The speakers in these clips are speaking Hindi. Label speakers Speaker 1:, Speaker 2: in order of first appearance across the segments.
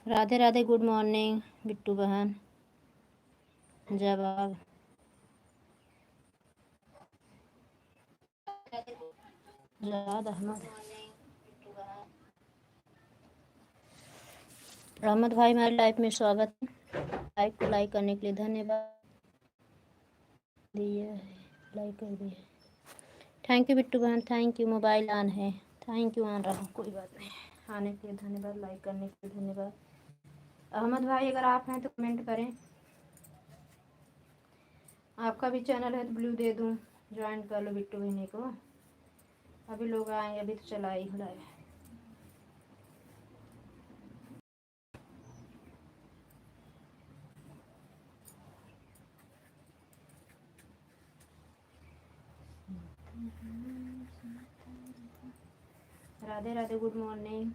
Speaker 1: राधे राधे, गुड मॉर्निंग बिट्टू बहन। जवाब जवाद अहमद। अहमद भाई, हमारी लाइफ में स्वागत है। लाइक को लाइक करने के लिए धन्यवाद। दिया है, लाइक कर दिया। थैंक यू बिट्टू बहन, थैंक यू। मोबाइल ऑन है, थैंक यू। ऑन रहा, कोई बात नहीं। आने के लिए धन्यवाद, लाइक करने के लिए धन्यवाद। अहमद भाई, अगर आप हैं तो कमेंट करें। आपका भी चैनल है तो ब्लू दे दूं, ज्वाइन कर लो बिट्टू बहनी को। अभी लोग आएंगे, अभी तो चला ही live. Radhe Radhe, good morning.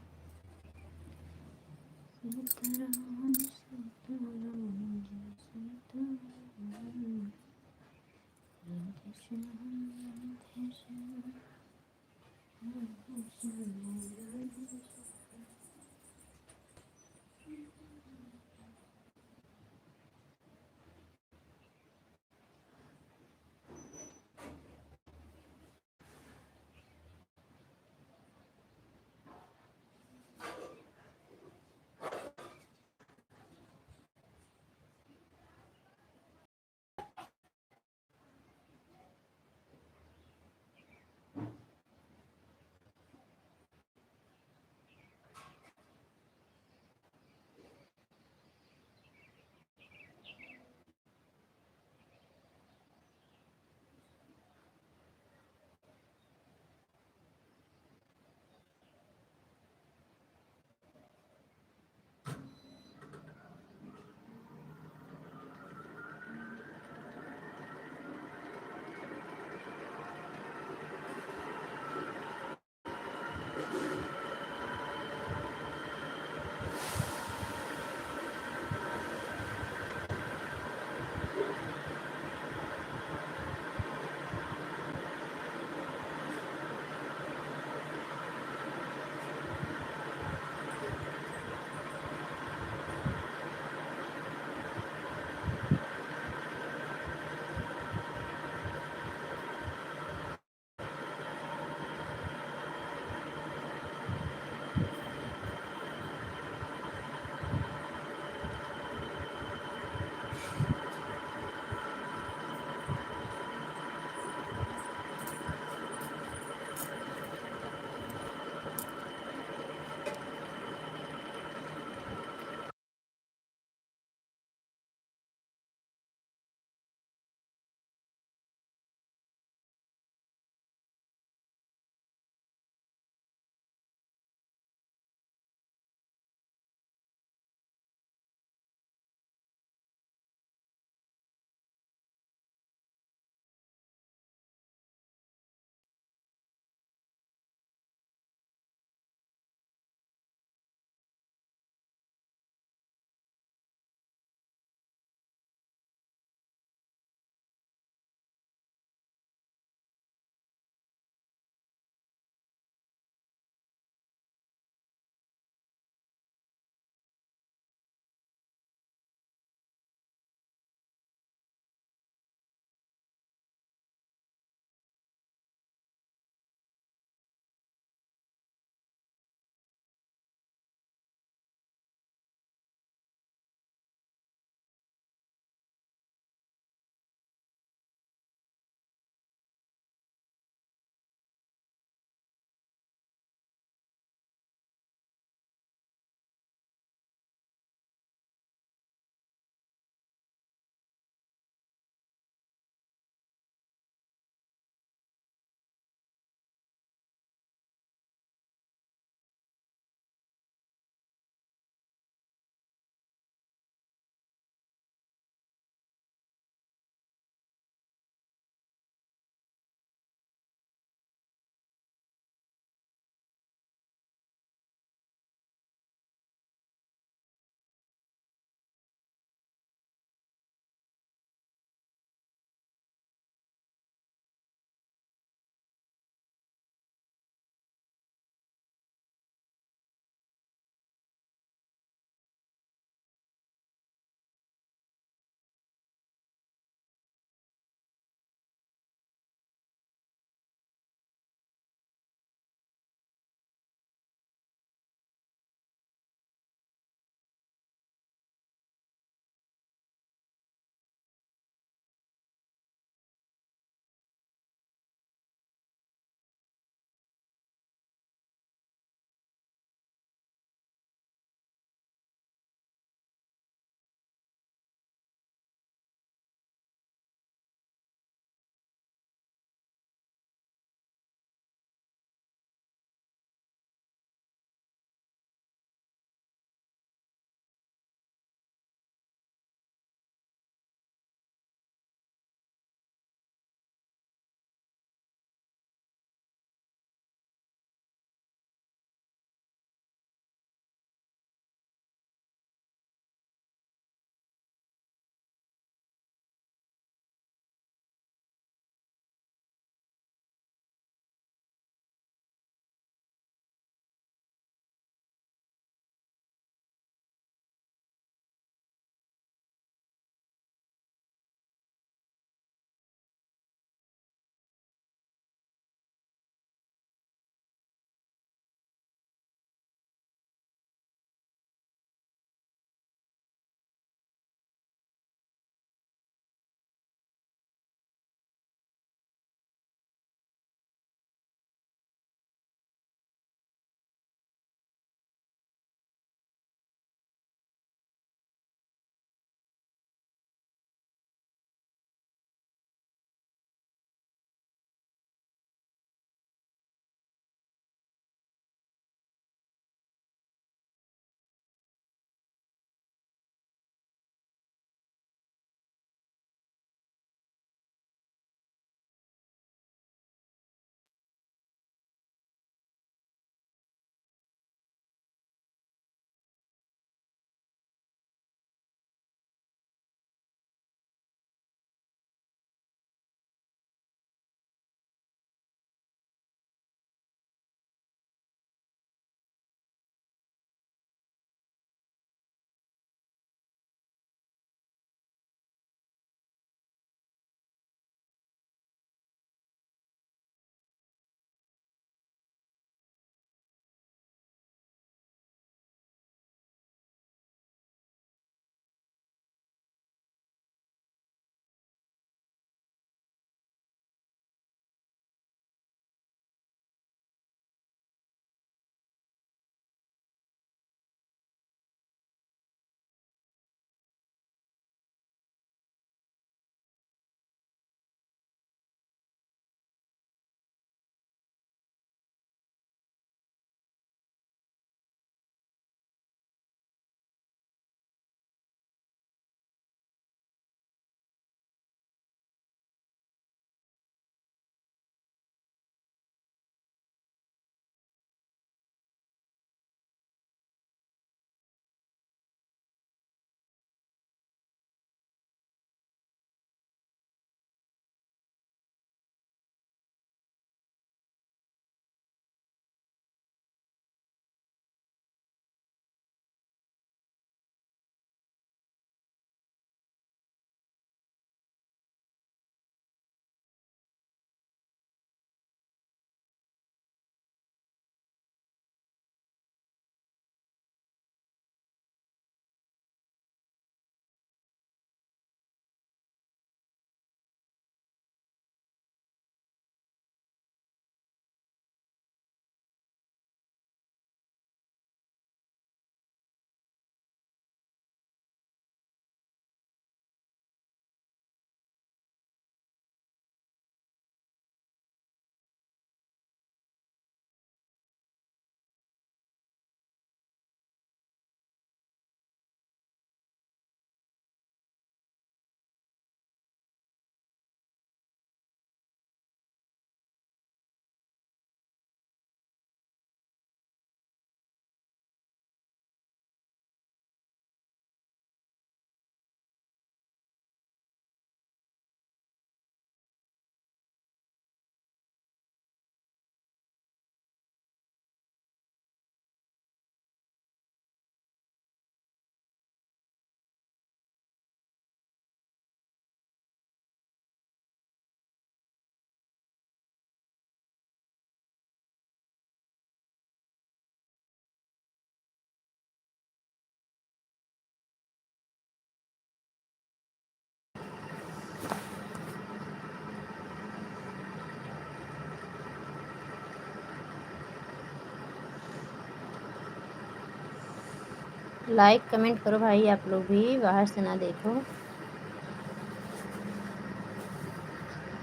Speaker 1: Like comment करो भाई, आप लोग भी बाहर से ना देखो।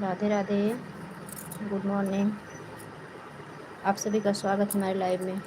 Speaker 1: राधे राधे, गुड मॉर्निंग, आप सभी का स्वागत हमारे लाइव में।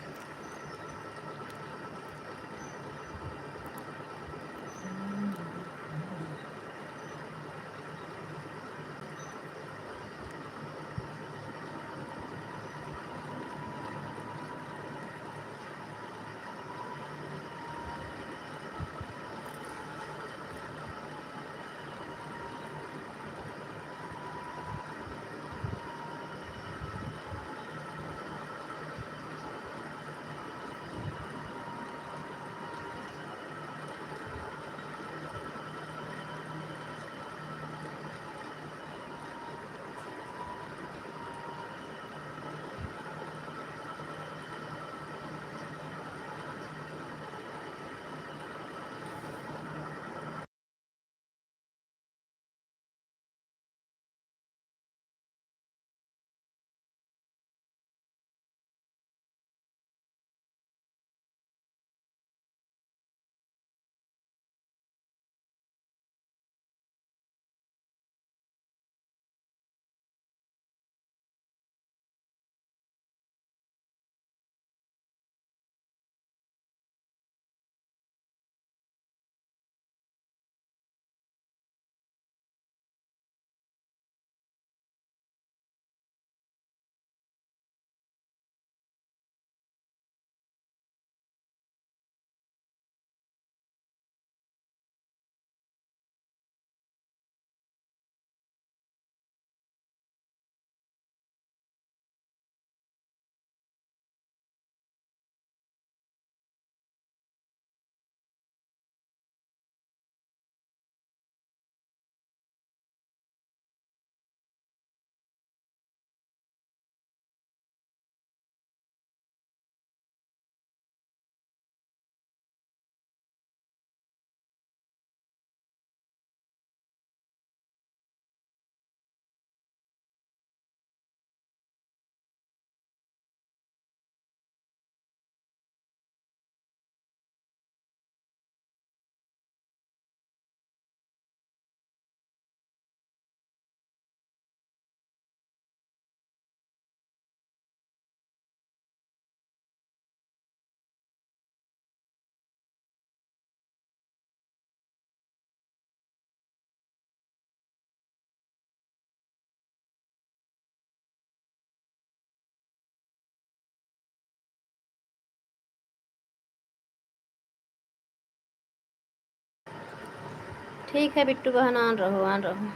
Speaker 1: ठीक है बिट्टू बहन, ऑन रहो ऑन रहो।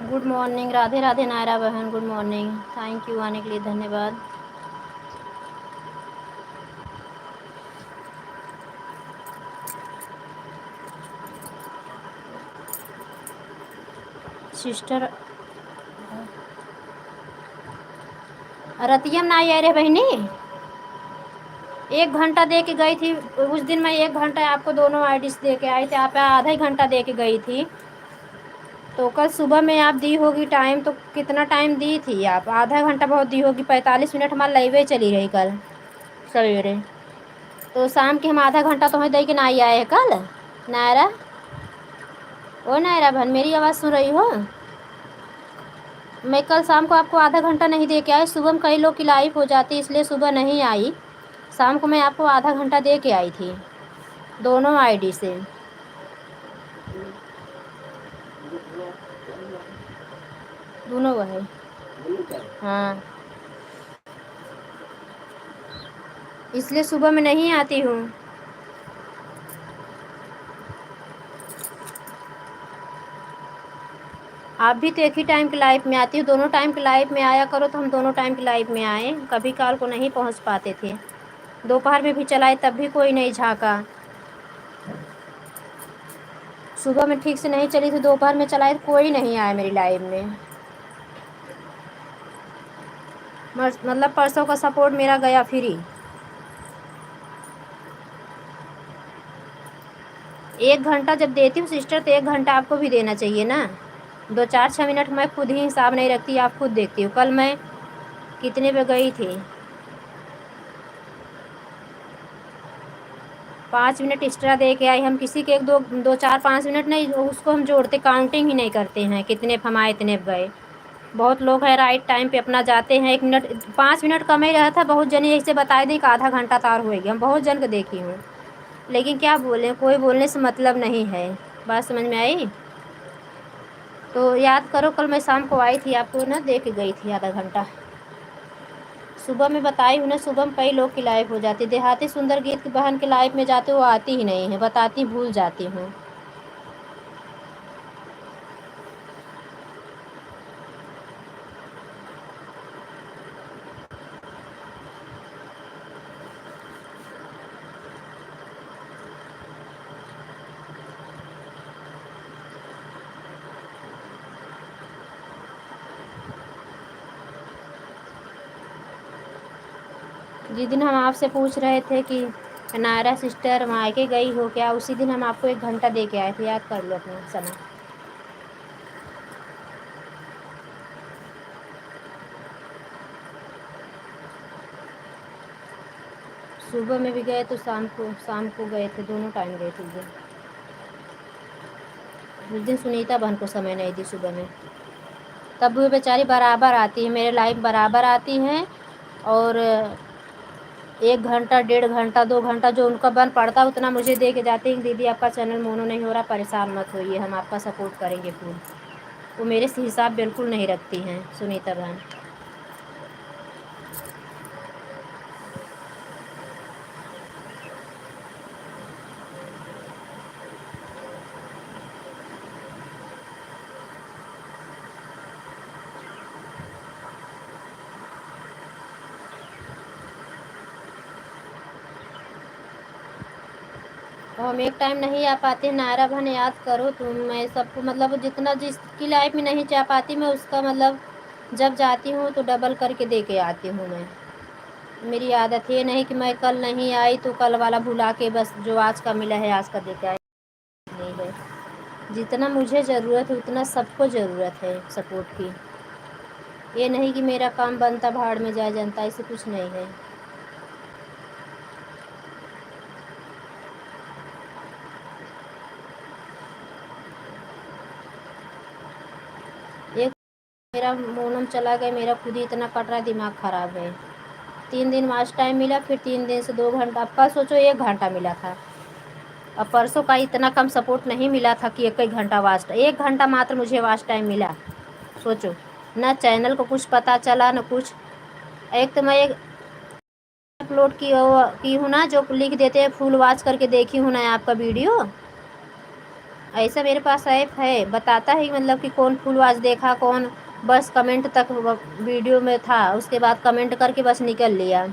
Speaker 1: गुड मॉर्निंग, राधे राधे नायरा बहन, गुड मॉर्निंग, थैंक यू आने के लिए, धन्यवाद। सिस्टर रतियम ना आई रे बहनी, 1 घंटा दे के गई थी उस दिन। मैं 1 घंटा आपको दोनों आईडी दे के आई थी, आप आधा ही घंटा दे के गई थी। तो कल सुबह में आप दी होगी टाइम, तो कितना टाइम दी थी आप? आधा घंटा बहुत दी होगी, 45 मिनट हमारा लाइवे चली रही कल सवेरे। तो शाम के हम आधा घंटा तो हमें दे के ना ही आए हैं कल। नायरा, ओ नायरा बहन, मेरी आवाज़ सुन रही हो? मैं कल शाम को आपको आधा घंटा नहीं दे के आई। सुबह में कई लोग की लाइव हो जाती, इसलिए सुबह नहीं आई। शाम को मैं आपको आधा घंटा दे के आई थी दोनों आईडी से। दोनों वही, हाँ, इसलिए सुबह में नहीं आती हूँ। आप भी तो एक ही टाइम के लाइव में आती हो, दोनों टाइम के लाइव में आया करो, तो हम दोनों टाइम के लाइव में आए। कभी काल को नहीं पहुँच पाते थे, दोपहर में भी चलाए तब भी कोई नहीं झाँका। सुबह में ठीक से नहीं चली थी, दोपहर में चलाए तो कोई नहीं आया मेरी लाइव में। मतलब परसों का सपोर्ट मेरा गया फ्री। 1 घंटा जब देती हूँ सिस्टर तो 1 घंटा आपको भी देना चाहिए ना। 2 4 6 मिनट मैं खुद ही हिसाब नहीं रखती, आप खुद देखती हो। कल मैं कितने पे गई थी, 5 मिनट एक्स्ट्रा दे के आई। हम किसी के 1 2 2 4 5 मिनट नहीं, उसको हम जोड़ते काउंटिंग ही नहीं करते हैं कितने हमारे इतने गए। बहुत लोग हैं राइट टाइम पे अपना जाते हैं, 1 मिनट 5 मिनट कम ही रहा था। बहुत जने ऐसे बता दी कि आधा घंटा तार होएगी, हम बहुत जन को देखी हूँ। लेकिन क्या बोले, कोई बोलने से मतलब नहीं है। बात समझ में आई? तो याद करो कल मैं शाम को आई थी, आपको ना दे के गई थी आधा घंटा। सुबह में बताई हूँ ना, सुबह में कई लोग की लाइव हो जाती। देहाती सुंदर गीत की बहन के लाइव में जाते वो आती ही नहीं है, बताती भूल जाती हूँ। जिस दिन हम आपसे पूछ रहे थे कि नायरा सिस्टर मायके गई हो क्या, उसी दिन हम आपको 1 घंटा दे के आए थे, याद कर लो अपना समय। सुबह में भी गए तो शाम को गए थे, दोनों टाइम गए थे उस दिन सुनीता बहन को समय नहीं दी सुबह में। तब वो बेचारी बराबर आती है, मेरे लाइव बराबर आती हैं। और 1 घंटा 1.5 घंटा 2 घंटा जो उनका बन पड़ता उतना मुझे दे के जाते हैं। दीदी आपका चैनल मोनो नहीं हो रहा, परेशान मत होइए, हम आपका सपोर्ट करेंगे फुल। वो मेरे से हिसाब बिल्कुल नहीं रखती हैं सुनीता बहन। तो हम एक टाइम नहीं आ पाते नायरा बहन, याद करो तुम। मैं सबको मतलब जितना जिसकी लाइफ में नहीं जा पाती मैं उसका मतलब जब जाती हूँ तो डबल करके दे के आती हूँ मैं। मेरी आदत ये नहीं कि मैं कल नहीं आई तो कल वाला भुला के बस जो आज का मिला है आज का दे के आई, नहीं है। जितना मुझे ज़रूरत है उतना सबको ज़रूरत है सपोर्ट की। ये नहीं कि मेरा काम बनता भाड़ में जाए जनता, ऐसे कुछ नहीं है। एक मेरा मोनम चला गया, मेरा खुद ही इतना कट रहा है, दिमाग ख़राब है। 3 दिन वाच टाइम मिला, फिर 3 दिन से 2 घंटा। अब कल सोचो 1 घंटा मिला था। अब परसों का इतना कम सपोर्ट नहीं मिला था कि 1 घंटा वाच, 1 घंटा मात्र मुझे वाच टाइम मिला। सोचो, ना चैनल को कुछ पता चला न कुछ। एक तो मैं एक अपलोड की हूँ ना, जो लिख देते हैं फुल वॉच करके देखी हूँ ना आपका वीडियो। ऐसा मेरे पास ऐप है, बताता है मतलब कि कौन फुल वॉच देखा, कौन बस कमेंट तक वीडियो में था, उसके बाद कमेंट करके बस निकल लिया।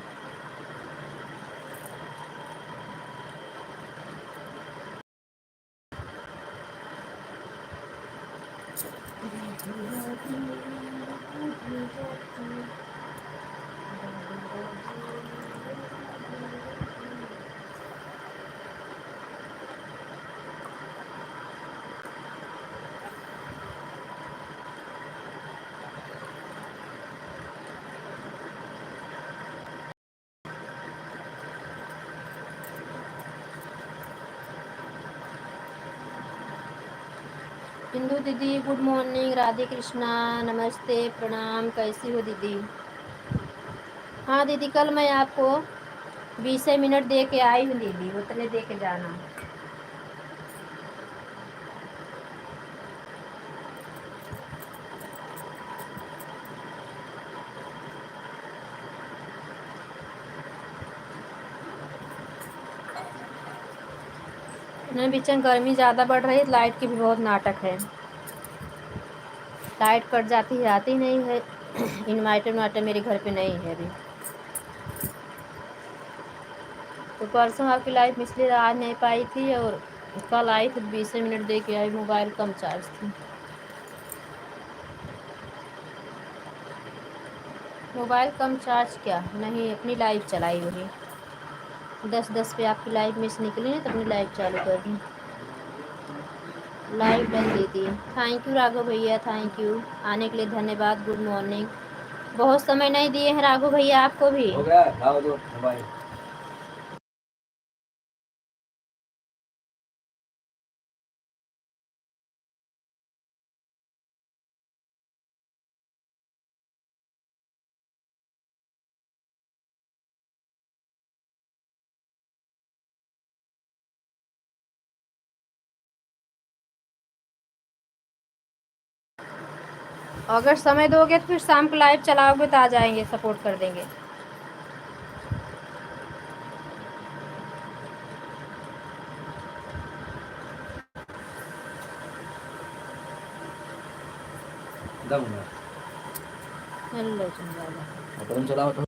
Speaker 1: बिंदु दीदी गुड मॉर्निंग, राधे कृष्णा, नमस्ते प्रणाम, कैसी हो दीदी? हाँ दीदी, कल मैं आपको 20 मिनट दे के आई हूँ दीदी, उतने दे के जाना। नहीं बीचन गर्मी ज़्यादा बढ़ रही है, लाइट की भी बहुत नाटक है। लाइट कट जाती है, आती नहीं है। इन्वर्टर मेरे घर पे नहीं है अभी। तो परसों आपकी लाइफ इसलिए आ नहीं पाई थी, और कल आई तो 20 मिनट दे के आई, मोबाइल कम चार्ज थी। मोबाइल कम चार्ज क्या नहीं, अपनी लाइव चलाई वही 10-10 पे आपकी लाइव मिस निकली ना तो अपनी लाइव चालू कर दी, लाइव डन दे दिए। थैंक यू राघव भैया, थैंक यू आने के लिए धन्यवाद। Good morning. बहुत समय नहीं दिए हैं राघव भैया, आपको भी
Speaker 2: हो गया, लाओ दो मोबाइल।
Speaker 1: अगर समय दोगे तो फिर शाम को लाइव चलाओगे तो आ जाएंगे, सपोर्ट कर देंगे। हेलो
Speaker 2: तुम चलाओ तो।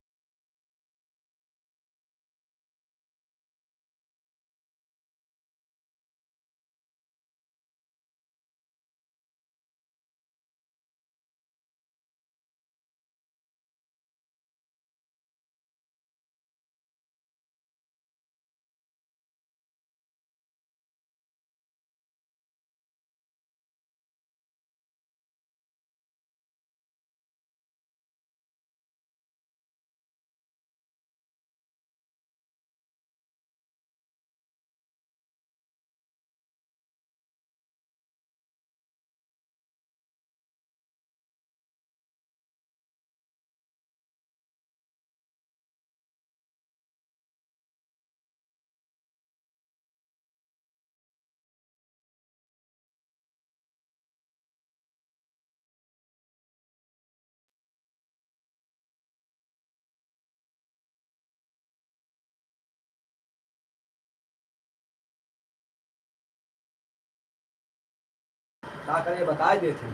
Speaker 2: क्या करें बता देते।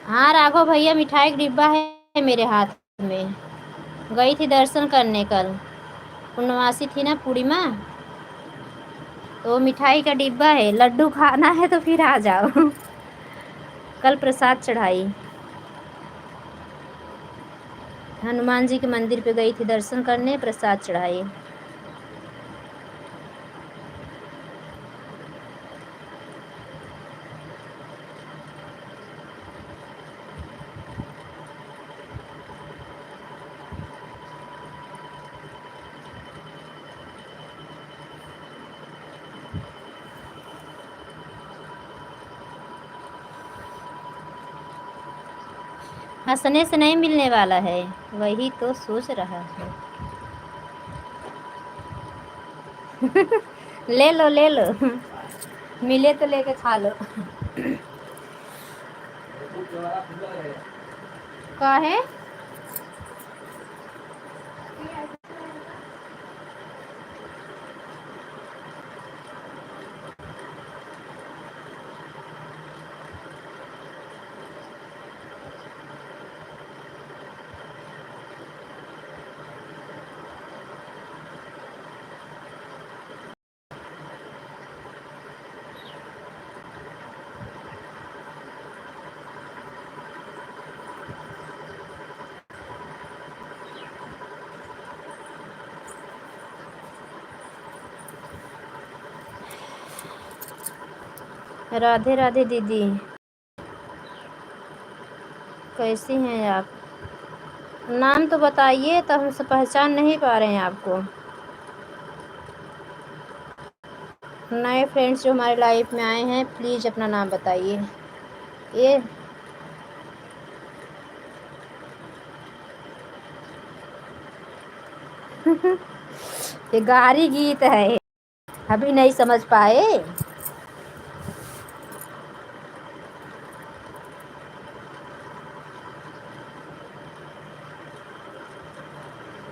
Speaker 1: हाँ राघव भैया, मिठाई का डिब्बा है मेरे हाथ में। गई थी दर्शन करने कल, पूर्णवासी थी ना पूर्णिमा, तो मिठाई का डिब्बा है, लड्डू खाना है तो फिर आ जाओ। कल प्रसाद चढ़ाई, हनुमान जी के मंदिर पे गई थी दर्शन करने, प्रसाद चढ़ाई। हंसने से नहीं मिलने वाला है, वही तो सोच रहा है। ले लो ले लो, मिले तो लेके खा लो। का है राधे राधे दीदी, कैसी हैं आप? नाम तो बताइए, तो हम सब पहचान नहीं पा रहे हैं आपको। नए फ्रेंड्स जो हमारे लाइफ में आए हैं, प्लीज़ अपना नाम बताइए। ये गारी गीत है, अभी नहीं समझ पाए।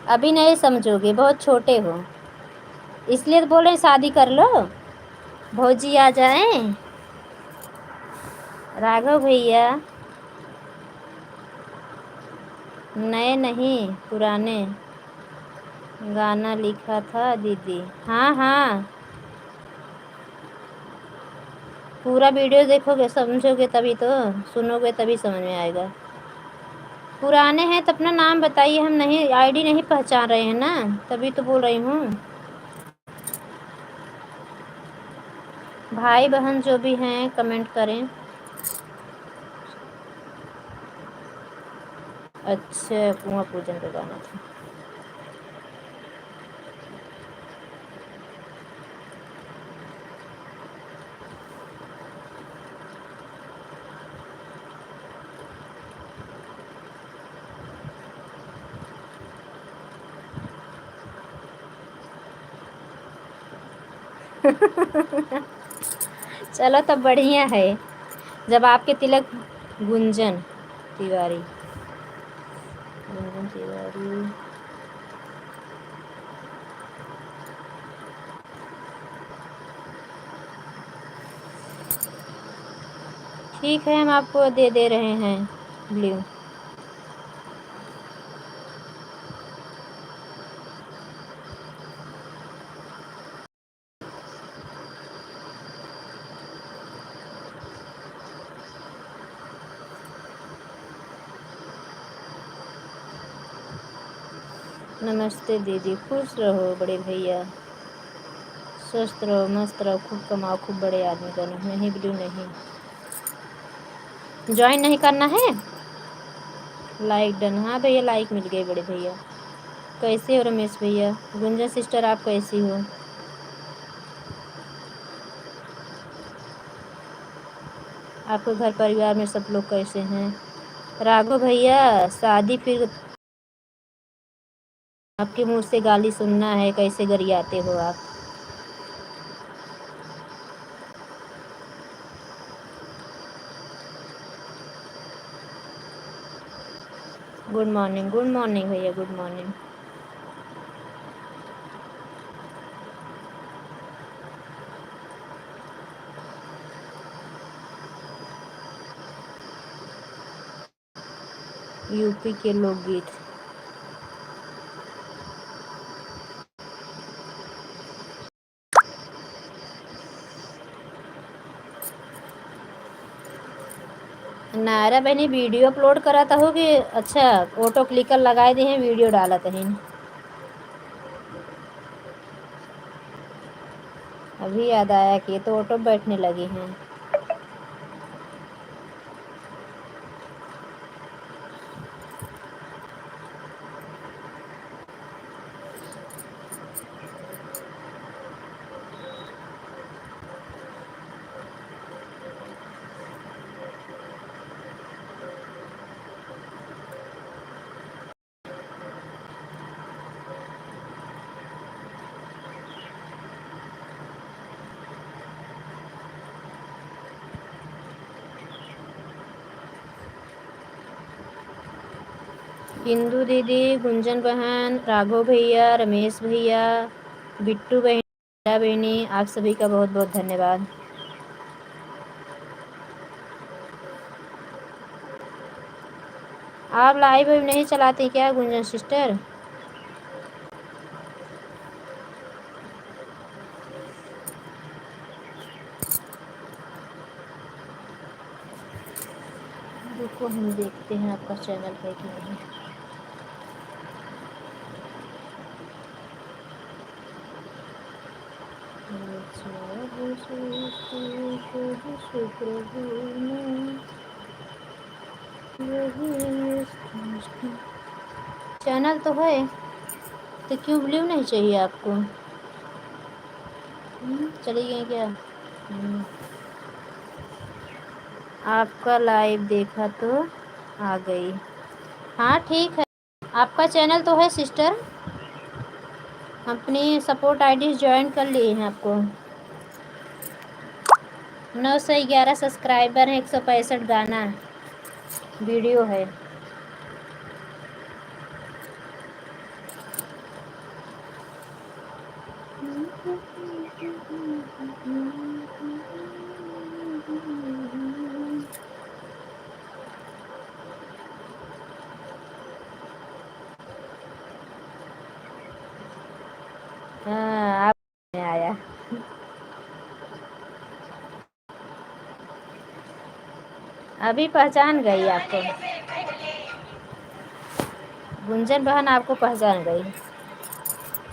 Speaker 1: अभी नहीं समझोगे, बहुत छोटे हो, इसलिए तो बोल रहे हैं शादी कर लो, भौजी आ जाएं। राघव भैया नए नहीं, पुराने गाना लिखा था दीदी। हाँ हाँ, पूरा वीडियो देखोगे, समझोगे तभी तो, सुनोगे तभी समझ में आएगा। पुराने हैं तो अपना नाम बताइए, हम नहीं आईडी नहीं पहचान रहे हैं ना, तभी तो बोल रही हूँ। भाई बहन जो भी हैं कमेंट करें। अच्छा, कुआं पूजन का गाना था। चलो तब बढ़िया है, जब आपके तिलक। गुंजन तिवारी, गुंजन तिवारी। ठीक है, हम आपको दे रहे हैं ब्लू। नमस्ते दीदी, खुश रहो बड़े भैया, स्वस्थ रहो, मस्त रहो, खूब कमाओ, खूब बड़े आदमी बनो। नहीं ब्लू नहीं, ज्वाइन नहीं करना है। लाइक डन, हाँ भैया लाइक मिल गए बड़े भैया। कैसे हो रमेश भैया? गुंजन सिस्टर आप कैसी हो? आपके घर परिवार में सब लोग कैसे हैं? राघव भैया शादी फिर आपके मुंह से गाली सुनना है, कैसे गरियाते हो आप? गुड मॉर्निंग भैया, गुड मॉर्निंग। यूपी के लोकगीत। नायरा बहनी वीडियो अपलोड करा था हो कि अच्छा ऑटो क्लिकर लगाए दिए हैं, वीडियो डाला था। अभी याद आया कि ये तो ऑटो बैठने लगी हैं। हिंदू दीदी, गुंजन बहन, राघव भैया, रमेश भैया, बिट्टू बहनी, आप सभी का बहुत बहुत धन्यवाद। आप लाइव नहीं चलाते क्या गुंजन सिस्टर? रुको हम देखते हैं आपका चैनल है कि नहीं। चैनल तो है, तो क्यों ब्लू नहीं चाहिए आपको? चली गई क्या? आपका लाइव देखा तो आ गई। हाँ ठीक है, आपका चैनल तो है सिस्टर, अपनी सपोर्ट आईडी ज्वाइन कर लिए हैं आपको। 911 सब्सक्राइबर हैं, 165 गाना वीडियो है। अभी पहचान गई आपको, गुंजन बहन आपको पहचान गई।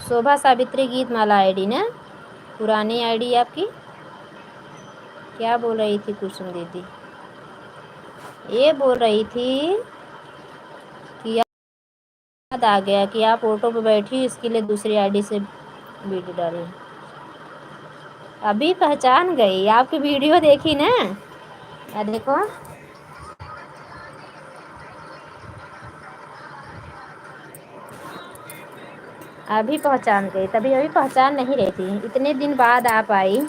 Speaker 1: शोभा सावित्री गीत माला आईडी ना, पुरानी आईडी आपकी। क्या बोल रही थी कुसुम दीदी? ये बोल रही थी कि याद आ गया कि आप ऑटो पे बैठी, इसके लिए दूसरी आईडी से वीडियो डाली। अभी पहचान गई, आपकी वीडियो देखी ना। देखो अभी पहचान गई, तभी अभी पहचान नहीं रही थी, इतने दिन बाद आप आई।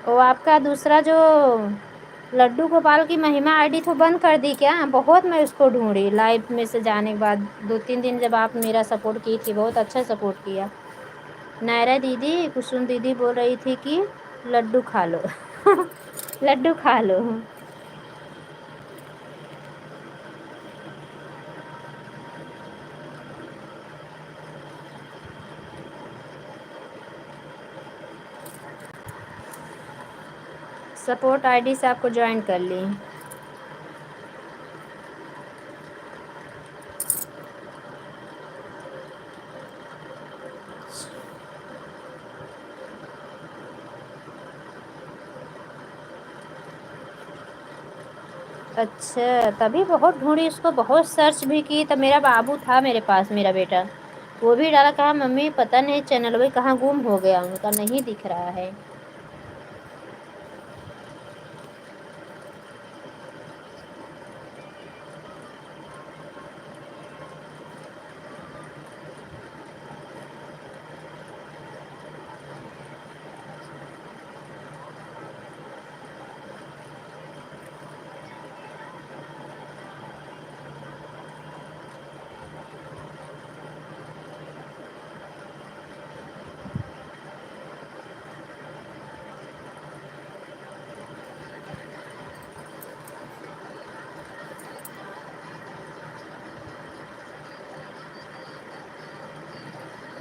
Speaker 1: वो आपका दूसरा जो लड्डू गोपाल की महिमा आईडी तो बंद कर दी क्या? बहुत मैं उसको ढूंढी लाइव में से जाने के बाद, 2-3 दिन जब आप मेरा सपोर्ट की थी, बहुत अच्छा सपोर्ट किया। नायरा दीदी, कुसुम दीदी बोल रही थी कि लड्डू खा लो लड्डू खा लो। सपोर्ट आईडी से आपको ज्वाइन कर ली। अच्छा, तभी बहुत ढूंढी उसको, बहुत सर्च भी की। तब मेरा बाबू था मेरे पास, मेरा बेटा, वो भी डाला, कहा मम्मी पता नहीं चैनल भाई कहाँ गुम हो गया, उनका नहीं दिख रहा है।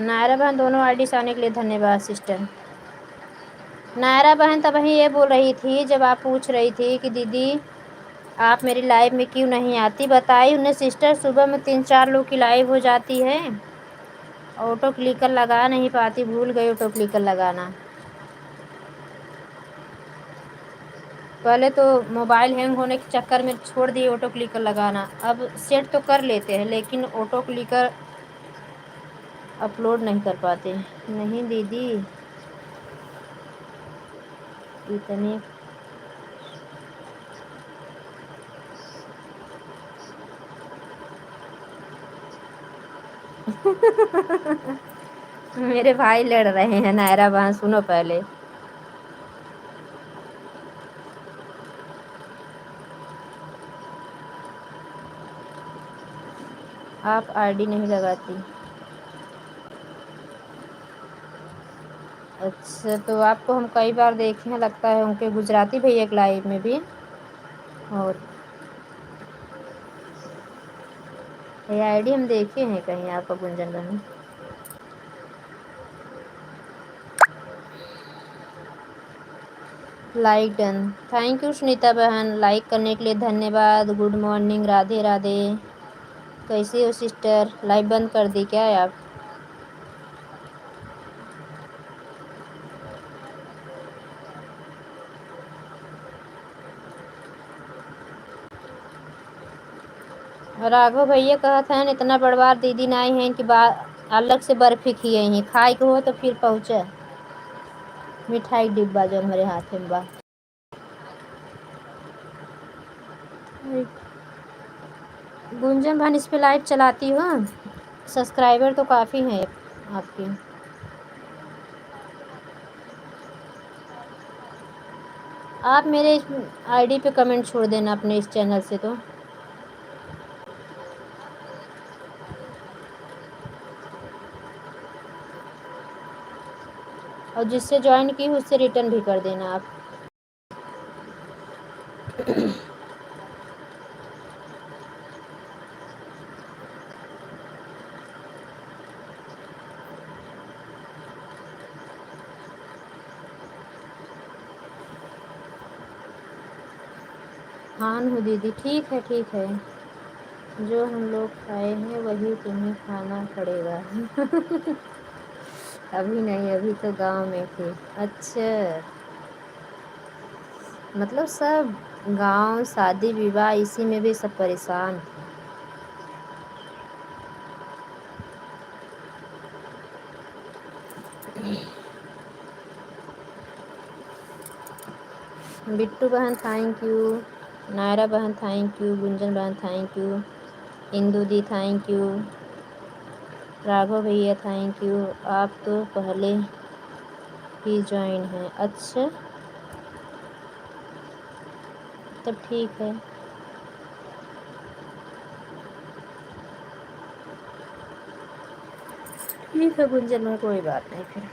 Speaker 1: नायरा बहन, दोनों आईडी से आने के लिए धन्यवाद सिस्टर। नायरा बहन तब वही ये बोल रही थी, जब आप पूछ रही थी कि दीदी आप मेरी लाइव में क्यों नहीं आती, बताई उन्हें सिस्टर, सुबह में 3-4 लोग की लाइव हो जाती है, ऑटो क्लिकर लगा नहीं पाती, भूल गई ऑटो क्लिकर लगाना। पहले तो मोबाइल हैंग होने के चक्कर में छोड़ दिए ऑटो क्लिकर लगाना, अब सेट तो कर लेते हैं लेकिन ऑटो क्लिकर अपलोड नहीं कर पाते। नहीं दीदी, इतने मेरे भाई लड़ रहे हैं। नायरा बहन सुनो पहले, आप आईडी नहीं लगाती। अच्छा, तो आपको हम कई बार देखे हैं, लगता है उनके गुजराती भैया एक लाइव में भी। और ये आईडी हम देखे हैं कहीं आपका, गुंजन बहन। Like done, thank you Sunita बहन, लाइक करने के लिए धन्यवाद। गुड मॉर्निंग, राधे राधे, कैसी हो सिस्टर? लाइव बंद कर दी क्या आप? राघव भैया कहते हैं इतना बड़बार दीदी नहीं है कि अलग से बर्फी खिए हैं, खाए के हो तो फिर पहुँचे मिठाई डिब्बा जो हमारे हाथ में बा। गुंजन बहन इस पे लाइव चलाती हो, सब्सक्राइबर तो काफ़ी हैं आपके। आप मेरे आईडी पे कमेंट छोड़ देना अपने इस चैनल से, तो और जिससे ज्वाइन की उससे रिटर्न भी कर देना आप। खान हूँ दीदी, ठीक है ठीक है। जो हम लोग खाए हैं वही तुम्हें खाना पड़ेगा। अभी नहीं, अभी तो गांव में थे। अच्छा, मतलब सब गांव शादी विवाह इसी में भी सब परेशान थे। बिट्टू बहन थैंक यू, नायरा बहन थैंक यू, गुंजन बहन thank you, Indu the thank you, Raghav भैया थैंक यू। आप तो पहले ही ज्वाइन हैं। अच्छा, तब ठीक है। ठीक है गुंजन में कोई बात नहीं फिर।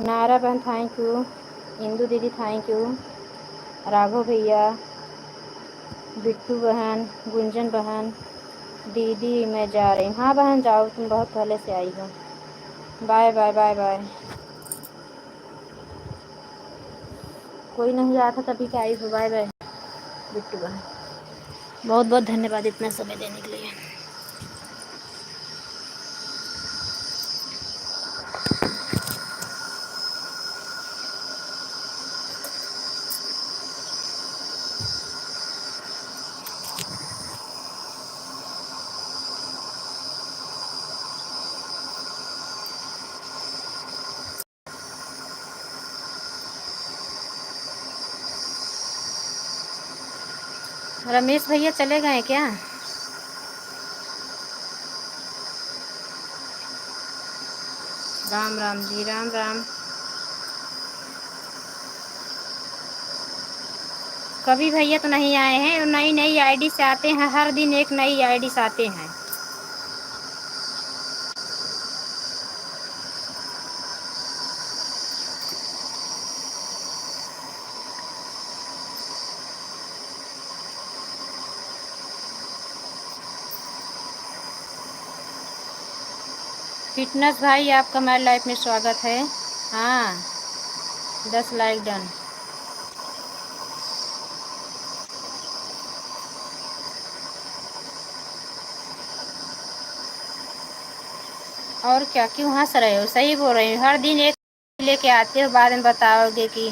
Speaker 1: नायरा बहन थैंक यू, इंदू दीदी थैंक यू, राघव भैया, बिट्टू बहन, गुंजन बहन, दीदी मैं जा रही हूँ। हाँ बहन जाओ, तुम बहुत पहले से आई हो। Bye bye bye bye. कोई नहीं आया था तभी का आई हो। बाय बाय बिट्टू बहन, बहुत बहुत धन्यवाद इतना समय देने के लिए। रमेश भैया चले गए क्या? राम राम जी, राम राम। कभी भैया तो नहीं आए हैं, नई नई आईडी से आते हैं, हर दिन एक नई आईडी से आते हैं। फिटनेस भाई आपका हमारी लाइफ में स्वागत है। हाँ 10 लाइक डन। और क्या, क्यों हंस रहे हो? सही बोल रही हो, हर दिन एक लेके आते हो, बाद में बताओगे कि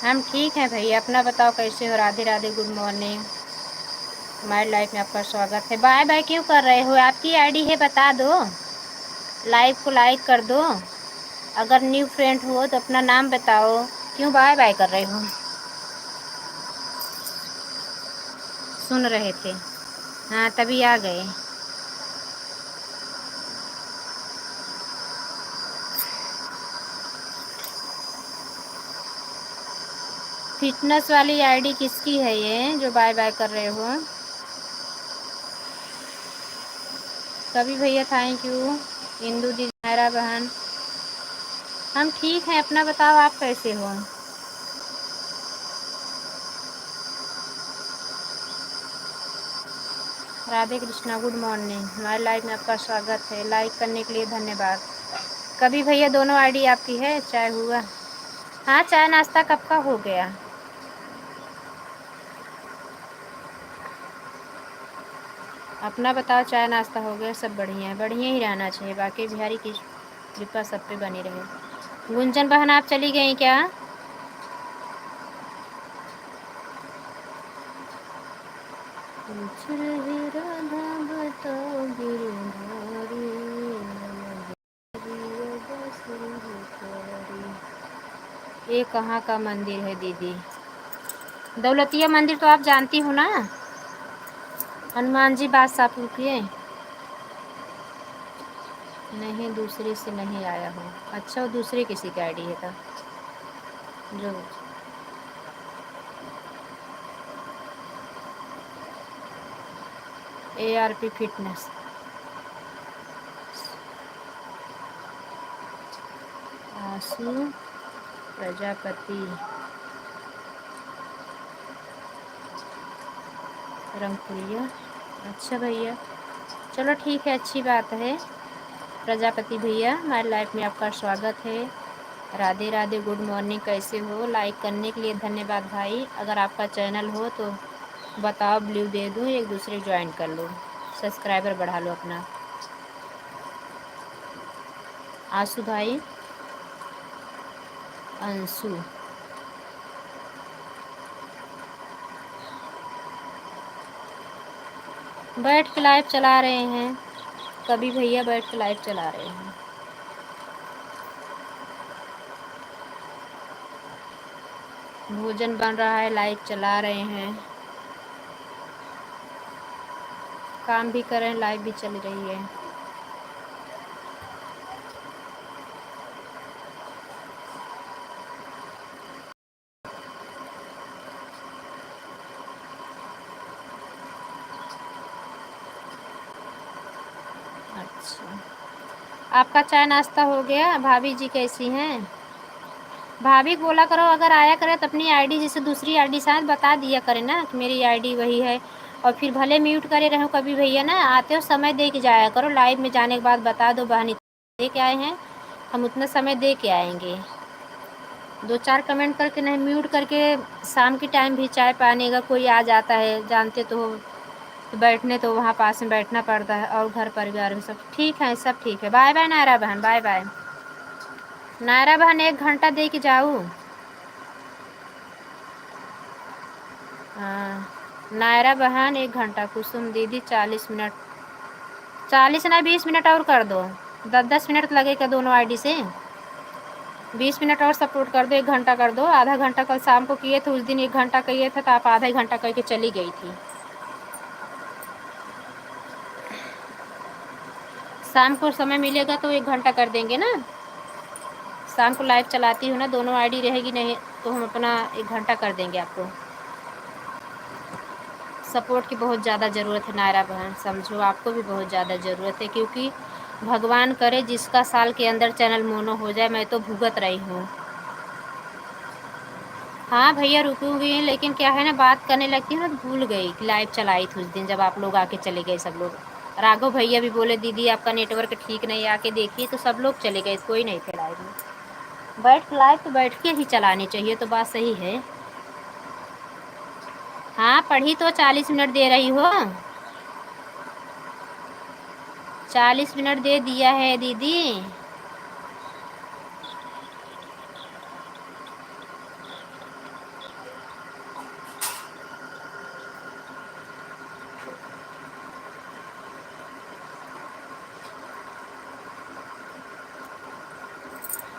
Speaker 1: हम ठीक हैं भैया। अपना बताओ कैसे हो? राधे राधे, गुड मॉर्निंग, हमारी लाइफ में आपका स्वागत है। बाय बाय क्यों कर रहे हो? आपकी आईडी है बता दो, लाइव को लाइक कर दो। अगर न्यू फ्रेंड हो तो अपना नाम बताओ, क्यों बाय बाय कर रहे हो? सुन रहे थे, हाँ तभी आ गए। फिटनेस वाली आईडी किसकी है ये जो बाय बाय कर रहे हो? कभी भैया थैंक यू, इंदू दी, नायरा बहन, हम ठीक हैं। अपना बताओ आप कैसे हो? राधे कृष्णा, गुड मॉर्निंग, हमारी लाइफ में आपका स्वागत है। लाइक करने के लिए धन्यवाद। कभी भैया दोनों आईडी आपकी है? चाय हुआ? हाँ चाय नाश्ता कब का हो गया। अपना बताओ, चाय नाश्ता हो गया? सब बढ़िया है, बढ़िया ही रहना चाहिए। बाकी बिहारी की कृपा सब पे बनी रहे। गुंजन बहन आप चली गई क्या? पूछ रही राधा बताओ गिरधारी, ये कहाँ का मंदिर है दीदी? दौलतिया मंदिर तो आप जानती हो ना, हनुमान जी बादशाहपुर के। नहीं दूसरे से नहीं आया हो। अच्छा वो दूसरे किसी का आईडी है था जो ARP फिटनेस। आशु प्रजापति, रंगपुरिया। अच्छा भैया चलो ठीक है, अच्छी बात है। प्रजापति भैया हमारी लाइफ में आपका स्वागत है। राधे राधे, गुड मॉर्निंग, कैसे हो? लाइक करने के लिए धन्यवाद भाई। अगर आपका चैनल हो तो बताओ, ब्लू दे दूँ, एक दूसरे ज्वाइन कर लो, सब्सक्राइबर बढ़ा लो अपना। आशु भाई, अंशु, बैठ के लाइव चला रहे हैं। कभी भैया बैठ के लाइव चला रहे हैं। भोजन बन रहा है, लाइव चला रहे हैं, काम भी कर रहे हैं, लाइव भी चल रही है। अच्छा, आपका चाय नाश्ता हो गया? भाभी जी कैसी हैं? भाभी को बोला करो अगर आया करे तो अपनी आईडी जैसे दूसरी आईडी साथ बता दिया करे ना कि मेरी आईडी वही है, और फिर भले म्यूट करे रहो कभी भैया ना, आते हो समय दे के जाया करो, लाइव में जाने के बाद बता दो बहन दे के आए हैं, हम उतना समय दे के आएंगे। 2-4 कमेंट करके नहीं म्यूट करके, शाम के टाइम भी चाय पानी का कोई आ जाता है जानते तो हो, तो बैठने तो वहाँ पास में बैठना पड़ता है, और घर परिवार में सब ठीक है, सब ठीक है। बाय बाय नायरा बहन, बाय बाय नायरा बहन, 1 घंटा दे के जाऊँ? हाँ नायरा बहन 1 घंटा, कुसुम दीदी 40 मिनट, 40 ना 20 मिनट और कर दो, 10-10 मिनट लगेगा दोनों आईडी से, 20 मिनट और सपोर्ट कर दो, 1 घंटा कर दो। आधा घंटा कल शाम को किए थे, उस दिन 1 घंटा किए थे तो आप आधा घंटा करके चली गई थी। शाम को समय मिलेगा तो 1 घंटा कर देंगे ना, शाम को लाइव चलाती हूँ ना, दोनों आईडी रहेगी नहीं तो हम अपना 1 घंटा कर देंगे आपको। सपोर्ट की बहुत ज़्यादा ज़रूरत है नायरा बहन, समझो आपको भी बहुत ज़्यादा ज़रूरत है, क्योंकि भगवान करे जिसका साल के अंदर चैनल मोनो हो जाए, मैं तो भुगत रही हूँ। हाँ भैया रुकूंगी, लेकिन क्या है ना बात करने लगती हूँ ना तो भूल गई कि लाइव चलाई थी उस दिन जब आप लोग आके चले गए सब लोग। राघव भैया भी बोले दीदी आपका नेटवर्क ठीक नहीं, आके देखिए, तो सब लोग चले गए, कोई नहीं थे लाइव में। लाइव तो बैठ के ही चलानी चाहिए, तो बात सही है। हाँ पढ़ी तो 40 मिनट दे रही हो, 40 मिनट दे दिया है दीदी।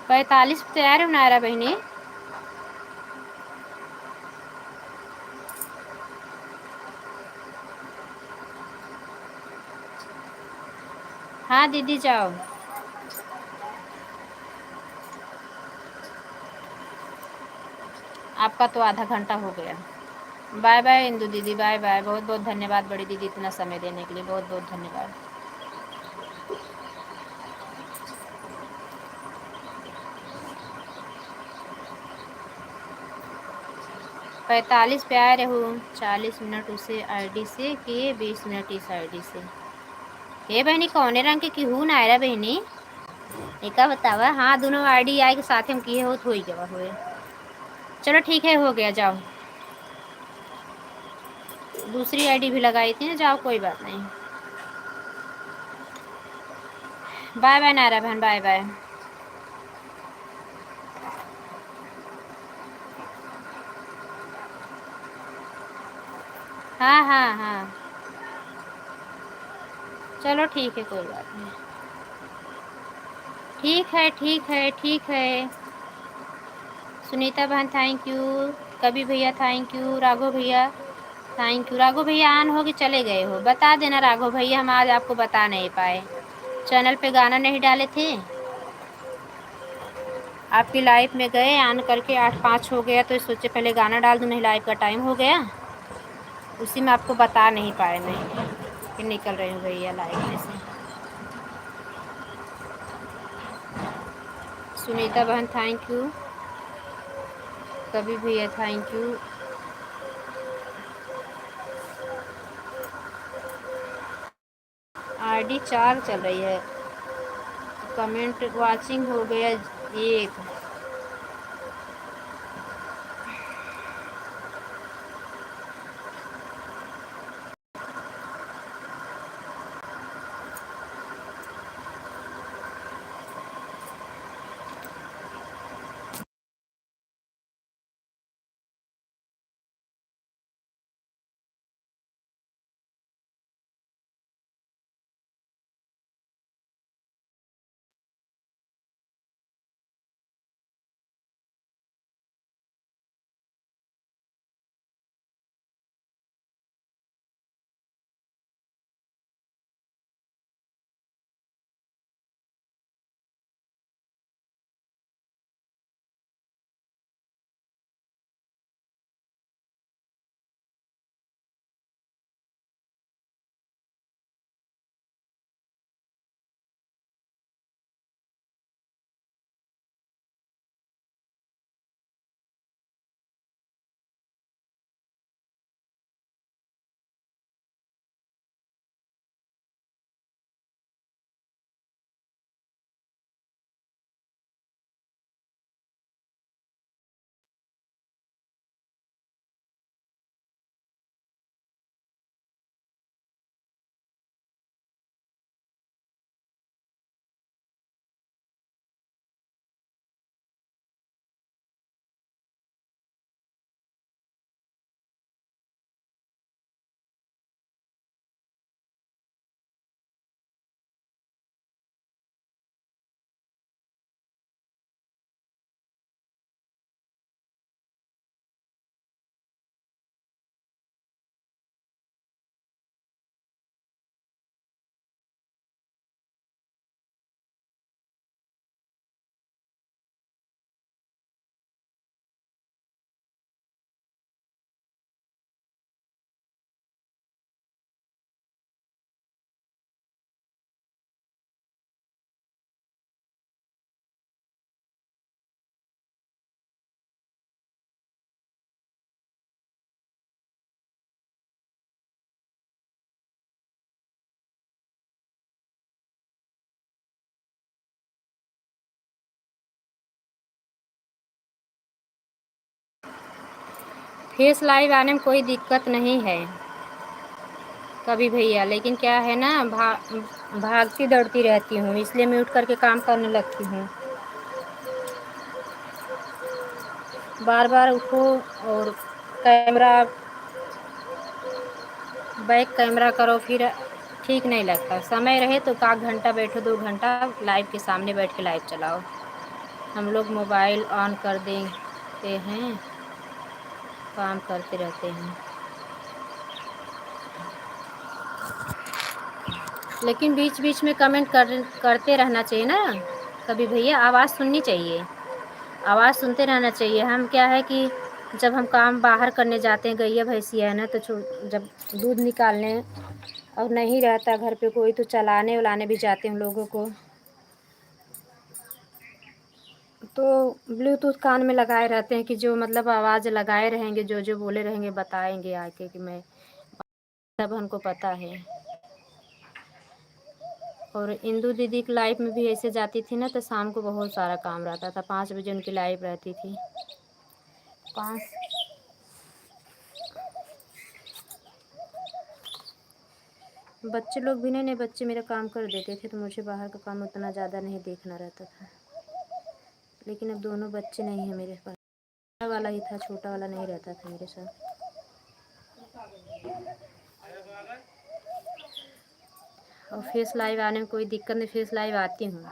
Speaker 1: 45 तैयार हो नायरा बहनी? हाँ दीदी जाओ। आपका तो आधा घंटा हो गया। बाय बाय इंदु दीदी, बाय बाय, बहुत बहुत धन्यवाद बड़ी दीदी इतना समय देने के लिए, बहुत बहुत धन्यवाद। 45 पे आए रहूँ, 40 मिनट उसे आईडी से किए, 20 मिनट इस आईडी से। हे बहनी कौने रंग के हूँ नायरा बहनी, एक बतावा। हाँ दोनों आईडी आए के साथ हम किए हो तो ही गवा हुए। चलो ठीक है, हो गया, जाओ। दूसरी आईडी भी लगाई थी ना, जाओ कोई बात नहीं। बाय बाय नायरा बहन, बाय बाय। हाँ हाँ हाँ चलो ठीक है, कोई बात नहीं। ठीक है ठीक है ठीक है। सुनीता बहन थैंक यू, कभी भैया थैंक यू, राघव भैया थैंक यू। राघव भैया ऑन हो के चले गए हो, बता देना राघव भैया, हम आज आपको बता नहीं पाए, चैनल पे गाना नहीं डाले थे, आपकी लाइफ में गए ऑन करके 8-5 हो गया, तो सोचे पहले गाना डाल दूँ, नहीं लाइव का टाइम हो गया, उसी में आपको बता नहीं पाए मैं कि निकल रही हूँ भैया लाइव में से। सुनीता बहन थैंक यू, कभी भैया थैंक यू। आईडी 4 चल रही है, कमेंट वाचिंग हो गया 1। फेस लाइव आने में कोई दिक्कत नहीं है कभी भैया, लेकिन क्या है ना, भागती दौड़ती रहती हूँ, इसलिए म्यूट करके काम करने लगती हूँ। बार बार उठो और कैमरा बैक कैमरा करो, फिर ठीक नहीं लगता। समय रहे तो 1 घंटा बैठो, 2 घंटा लाइव के सामने बैठ के लाइव चलाओ। हम लोग मोबाइल ऑन कर देते हैं, काम करते रहते हैं। लेकिन बीच बीच में कमेंट करते रहना चाहिए ना कभी भैया, आवाज़ सुननी चाहिए, आवाज़ सुनते रहना चाहिए। हम क्या है कि जब हम काम बाहर करने जाते हैं, गैया भैंसिया है ना, तो जब दूध निकालने और नहीं रहता घर पे कोई, तो चलाने वलाने भी जाते हैं लोगों को, तो ब्लूटूथ कान में लगाए रहते हैं कि जो मतलब आवाज़ लगाए रहेंगे, जो जो बोले रहेंगे बताएंगे आके कि मैं, सब हमको पता है। और इंदू दीदी की लाइफ में भी ऐसे जाती थी ना, तो शाम को बहुत सारा काम रहता था, 5 बजे उनकी लाइव रहती थी। 5 बच्चे लोग भी नहीं, बच्चे मेरा काम कर देते थे, तो मुझे बाहर का काम उतना ज़्यादा नहीं देखना रहता था। लेकिन अब दोनों बच्चे नहीं हैं मेरे पास, बड़ा वाला ही था, छोटा वाला नहीं रहता था मेरे साथ। और फेस लाइव आने में कोई दिक्कत नहीं, फेस लाइव आती हूँ।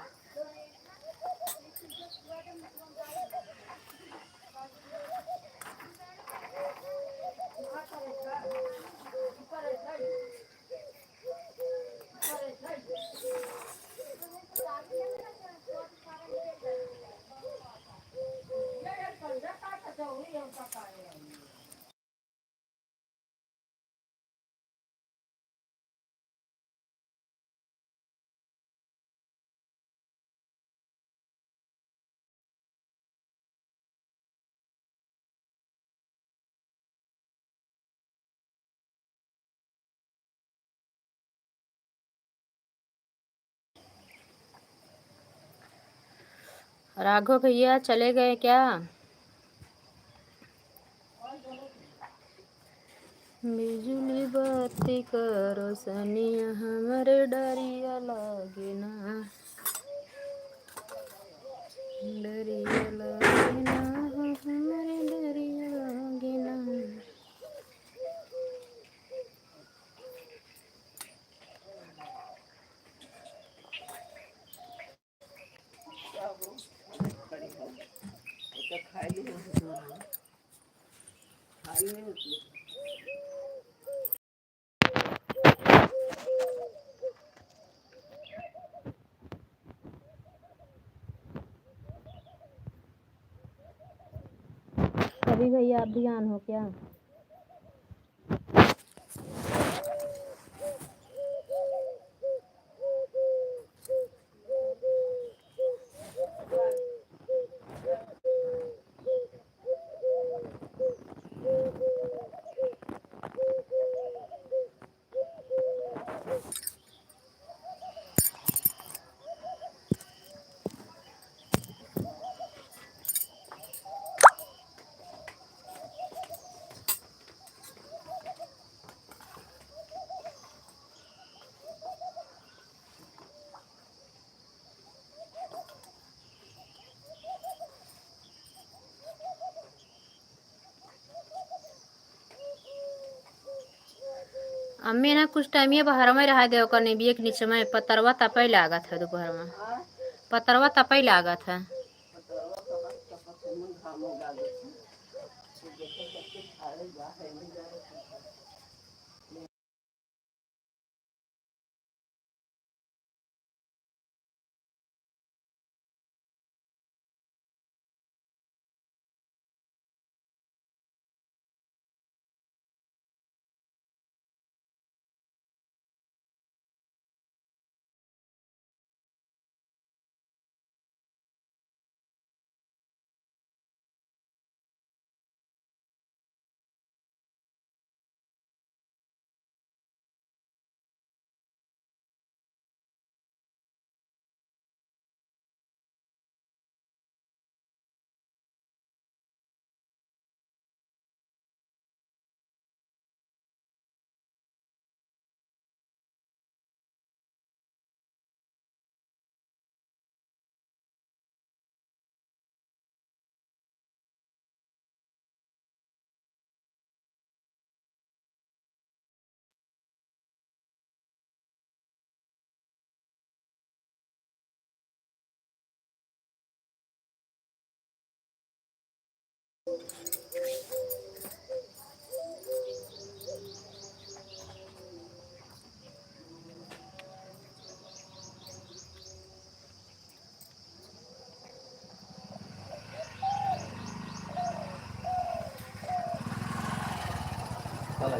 Speaker 1: राघव भैया चले गए क्या? बिजुली बत्ती करो सनिया, हमरे डरिया लागे ना, डरिया लागे ना, हमरे डरिया लागे ना। अभी भैया आप भी ऑन हो क्या? अम्मी ना कुछ टाइम ये बाहर में रहा दे, ओकर निबिये के नीचे में पतरवा तपै लागत है दोपहर में, पतरवा तपै लागत है।
Speaker 2: चला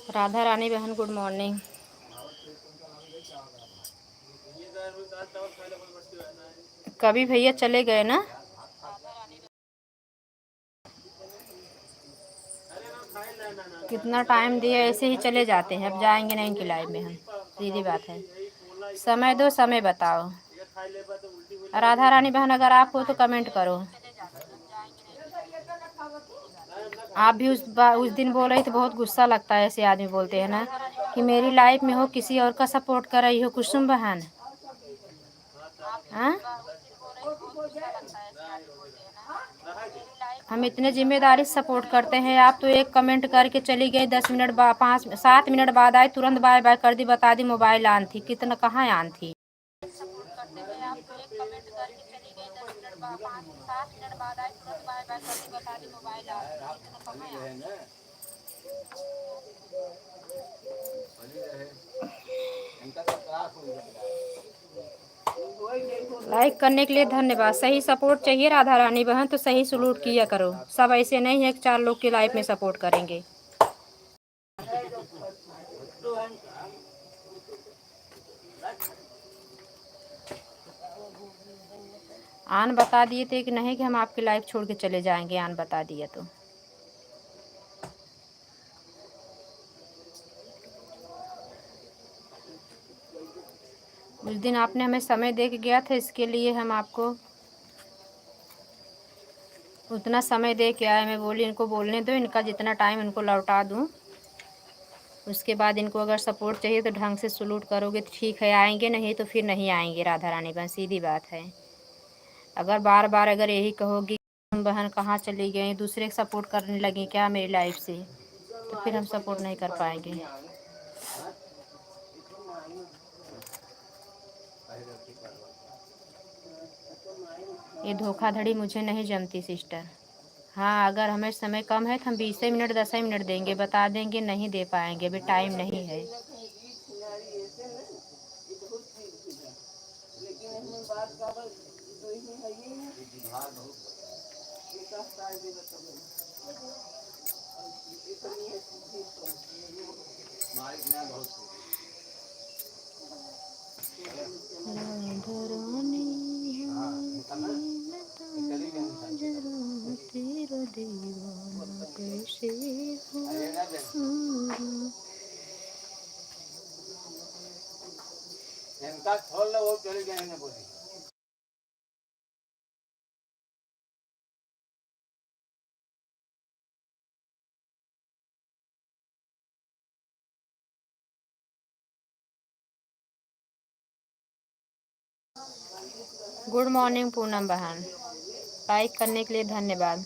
Speaker 1: राधा रानी बहन गुड मॉर्निंग। कभी भैया चले गए ना? कितना टाइम दिए ऐसे ही चले जाते हैं। अब जाएंगे नहीं इनकी लाइफ में हम, सीधी बात है। समय दो, समय बताओ। राधा रानी बहन अगर आप हो तो कमेंट करो। आप भी उस दिन बोल रही तो बहुत गुस्सा लगता है। ऐसे आदमी बोलते हैं ना कि मेरी लाइफ में हो, किसी और का सपोर्ट कर रही हो कुसुम बहन। हाँ, हम इतने जिम्मेदारी सपोर्ट करते हैं, आप तो एक कमेंट करके चली गई, 10 मिनट बाद 5-7 मिनट बाद आई, तुरंत बाय बाय कर दी, बता दी मोबाइल ऑन थी। कितना कहाँ ऑन थी? लाइक करने के लिए धन्यवाद। सही सपोर्ट चाहिए राधा रानी बहन तो सही सलूट किया करो। सब ऐसे नहीं है कि 4 लोग की लाइफ में सपोर्ट करेंगे। आन बता दिए थे कि नहीं कि हम आपकी लाइफ छोड़ के चले जाएंगे। आन बता दिया तो उस दिन आपने हमें समय दे के गया था, इसके लिए हम आपको उतना समय दे के आए। मैं बोली इनको बोलने दो, इनका जितना टाइम इनको लौटा दूं। उसके बाद इनको अगर सपोर्ट चाहिए तो ढंग से सलूट करोगे तो ठीक है, आएंगे, नहीं तो फिर नहीं आएंगे। राधा रानी बहन सीधी बात है। अगर बार बार अगर यही कहोगी तुम बहन कहाँ चली गई, दूसरे को सपोर्ट करने लगी क्या मेरी लाइफ से, तो फिर हम सपोर्ट नहीं कर पाएंगे। ये धोखाधड़ी मुझे नहीं जमती सिस्टर। हाँ, अगर हमें समय कम है तो हम 20 मिनट 10 मिनट देंगे, बता देंगे नहीं दे पाएंगे, अभी टाइम नहीं है।
Speaker 2: इनका खोल लो, वो चले गए हैं बोली।
Speaker 1: गुड मॉर्निंग पूनम बहन, लाइक करने के लिए धन्यवाद।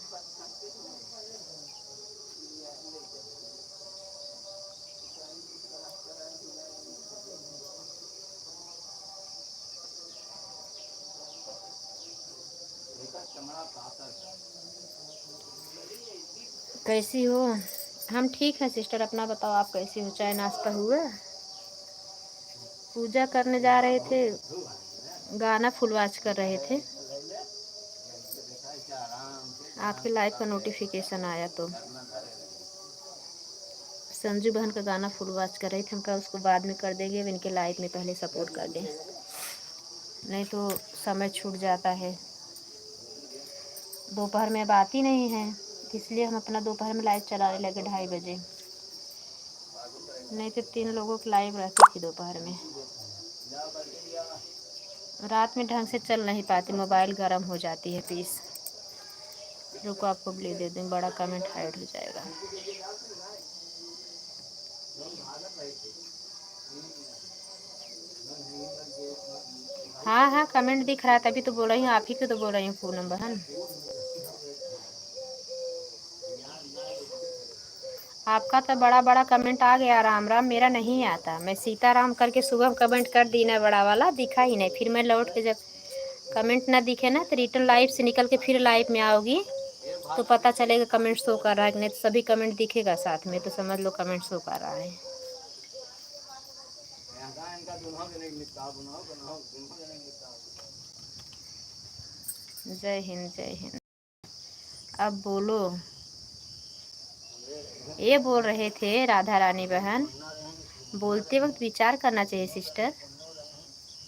Speaker 1: कैसी हो? हम ठीक हैं सिस्टर, अपना बताओ आप कैसी हो? चाय नाश्ता हुआ? पूजा करने जा रहे थे, गाना फुल वॉच कर रहे थे, आपके लाइव का नोटिफिकेशन आया तो संजू बहन का गाना फुल वॉच कर रही थी। हम कहा उसको बाद में कर देंगे, इनके लाइव में पहले सपोर्ट कर दें, नहीं तो समय छूट जाता है। दोपहर में अब आती नहीं है, इसलिए हम अपना दोपहर में लाइव चलाने लगे 2:30 बजे, नहीं तो 3 लोगों की लाइव रहती थी दोपहर में। रात में ढंग से चल नहीं पाती, मोबाइल गर्म हो जाती है पीस। रुको आपको ले दे दूँ, बड़ा कमेंट हाइड हो जाएगा। हाँ हाँ, कमेंट दिख रहा है, तभी तो बोल रही हूँ, आप ही को तो बोल रही हूँ पूनम बहन। आपका तो बड़ा बड़ा कमेंट आ गया राम राम, मेरा नहीं आता। मैं सीताराम करके सुबह कमेंट कर दी ना, बड़ा वाला दिखा ही नहीं। फिर मैं लौट के जब कमेंट ना दिखे ना तो रिटर्न लाइव से निकल के फिर लाइव में आओगी तो पता चलेगा कमेंट शो कर रहा है कि नहीं। तो सभी कमेंट दिखेगा साथ में तो समझ लो कमेंट शो कर रहा है। जय हिंद जय हिंद। अब बोलो। ये बोल रहे थे राधा रानी बहन, बोलते वक्त विचार करना चाहिए सिस्टर।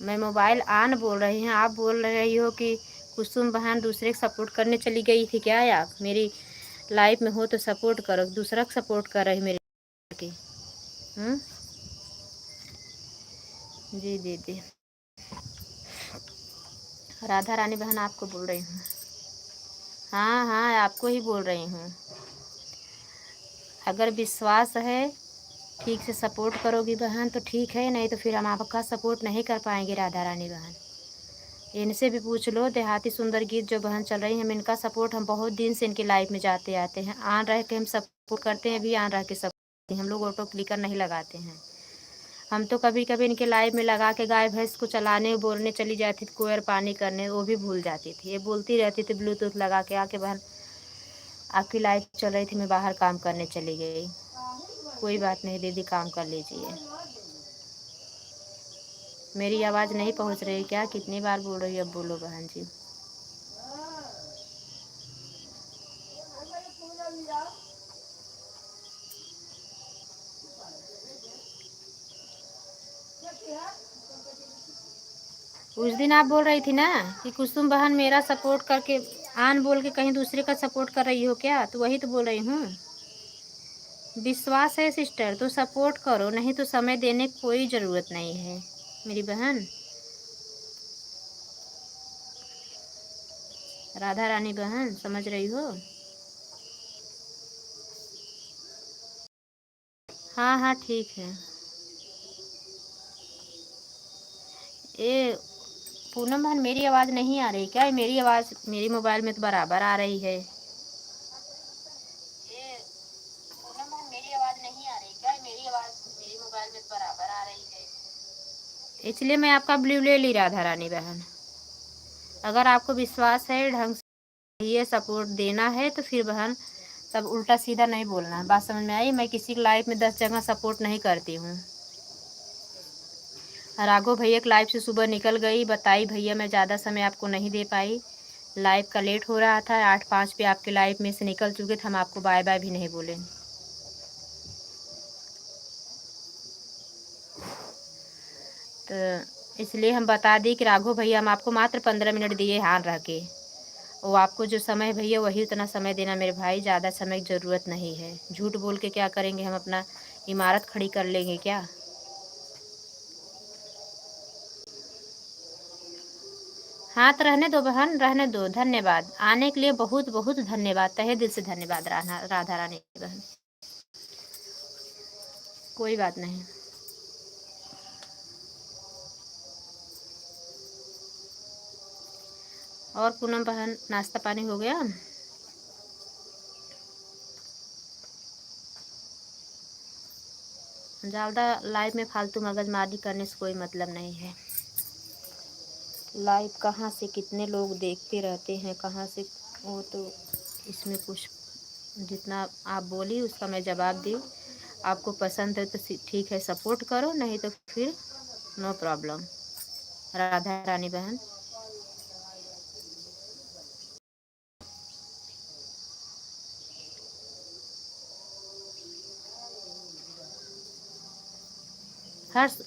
Speaker 1: मैं मोबाइल ऑन बोल रही हूँ, आप बोल रही हो कि कुसुम बहन दूसरे को सपोर्ट करने चली गई थी क्या? आप मेरी लाइफ में हो तो सपोर्ट करो, दूसरा को सपोर्ट कर रही मेरी की। जी दीदी, राधा रानी बहन आपको बोल रही हूँ। हाँ हाँ, आपको ही बोल रही हूँ। अगर विश्वास है, ठीक से सपोर्ट करोगी बहन तो ठीक है, नहीं तो फिर हम आपका सपोर्ट नहीं कर पाएंगे राधा रानी बहन। इनसे भी पूछ लो, देहाती सुंदर गीत जो बहन चल रही हैं, इनका सपोर्ट हम बहुत दिन से इनकी लाइफ में जाते आते हैं। ऑन रह के हम सपोर्ट करते हैं, भी ऑन रह के सपोर्ट करते हैं, हम लोग ऑटो क्लिकर नहीं लगाते हैं। हम तो कभी कभी इनके लाइव में लगा के गाय भैंस को चलाने बोलने चली जाती थी, कुएर पानी करने, वो भी भूल जाती थी। ये बोलती रहती थी ब्लूटूथ लगा के, आके बहन आपकी लाइव चल रही थी, मैं बाहर काम करने चली गई। कोई बात नहीं दीदी, काम कर लीजिए। मेरी आवाज़ नहीं पहुंच रही क्या? कितनी बार बोल रही हो? अब बोलो बहन जी। उस दिन आप बोल रही थी ना कि कुसुम बहन मेरा सपोर्ट करके आन बोल के कहीं दूसरे का सपोर्ट कर रही हो क्या? तो वही तो बोल रही हूँ। विश्वास है सिस्टर तो सपोर्ट करो, नहीं तो समय देने की कोई ज़रूरत नहीं है मेरी बहन। राधा रानी बहन, समझ रही हो? हाँ हाँ ठीक है। ये पूनम बहन, मेरी आवाज़ नहीं आ रही क्या? मेरी आवाज़ मेरी मोबाइल में तो बराबर आ रही है। ये पूनम बहन, मेरी आवाज़ नहीं आ रही क्या? मेरी आवाज़ मेरी मोबाइल में तो बराबर आ रही है, इसलिए मैं आपका ब्लू ले ली राधा रानी बहन। अगर आपको विश्वास है, ढंग से ये सपोर्ट देना है तो फिर बहन सब उल्टा सीधा नहीं बोलना। बात समझ में आई? मैं किसी की लाइफ में 10 जगह सपोर्ट नहीं करती हूँ। राघव भैया की लाइफ से सुबह निकल गई, बताई भैया मैं ज़्यादा समय आपको नहीं दे पाई, लाइव का लेट हो रहा था, 8:05 पे आपके लाइफ में से निकल चुके थे, हम आपको बाय बाय भी नहीं बोले। तो इसलिए हम बता दी कि राघव भैया हम आपको मात्र 15 मिनट दिए हान रह के, वो आपको जो समय भैया वही उतना समय देना मेरे भाई, ज़्यादा समय की ज़रूरत नहीं है। झूठ बोल के क्या करेंगे हम? अपना इमारत खड़ी कर लेंगे क्या? हाँ तो रहने दो बहन, रहने दो। धन्यवाद आने के लिए, बहुत बहुत धन्यवाद, तहे दिल से धन्यवाद राधा रानी बहन। कोई बात नहीं। और पूनम बहन, नाश्ता पानी हो गया? ज़्यादा लाइव में फालतू मगजमारी करने से कोई मतलब नहीं है। लाइव कहाँ से कितने लोग देखते रहते हैं, कहाँ से, वो तो इसमें कुछ, जितना आप बोली उसका मैं जवाब दी। आपको पसंद है तो ठीक है, सपोर्ट करो, नहीं तो फिर नो प्रॉब्लम राधा रानी बहन।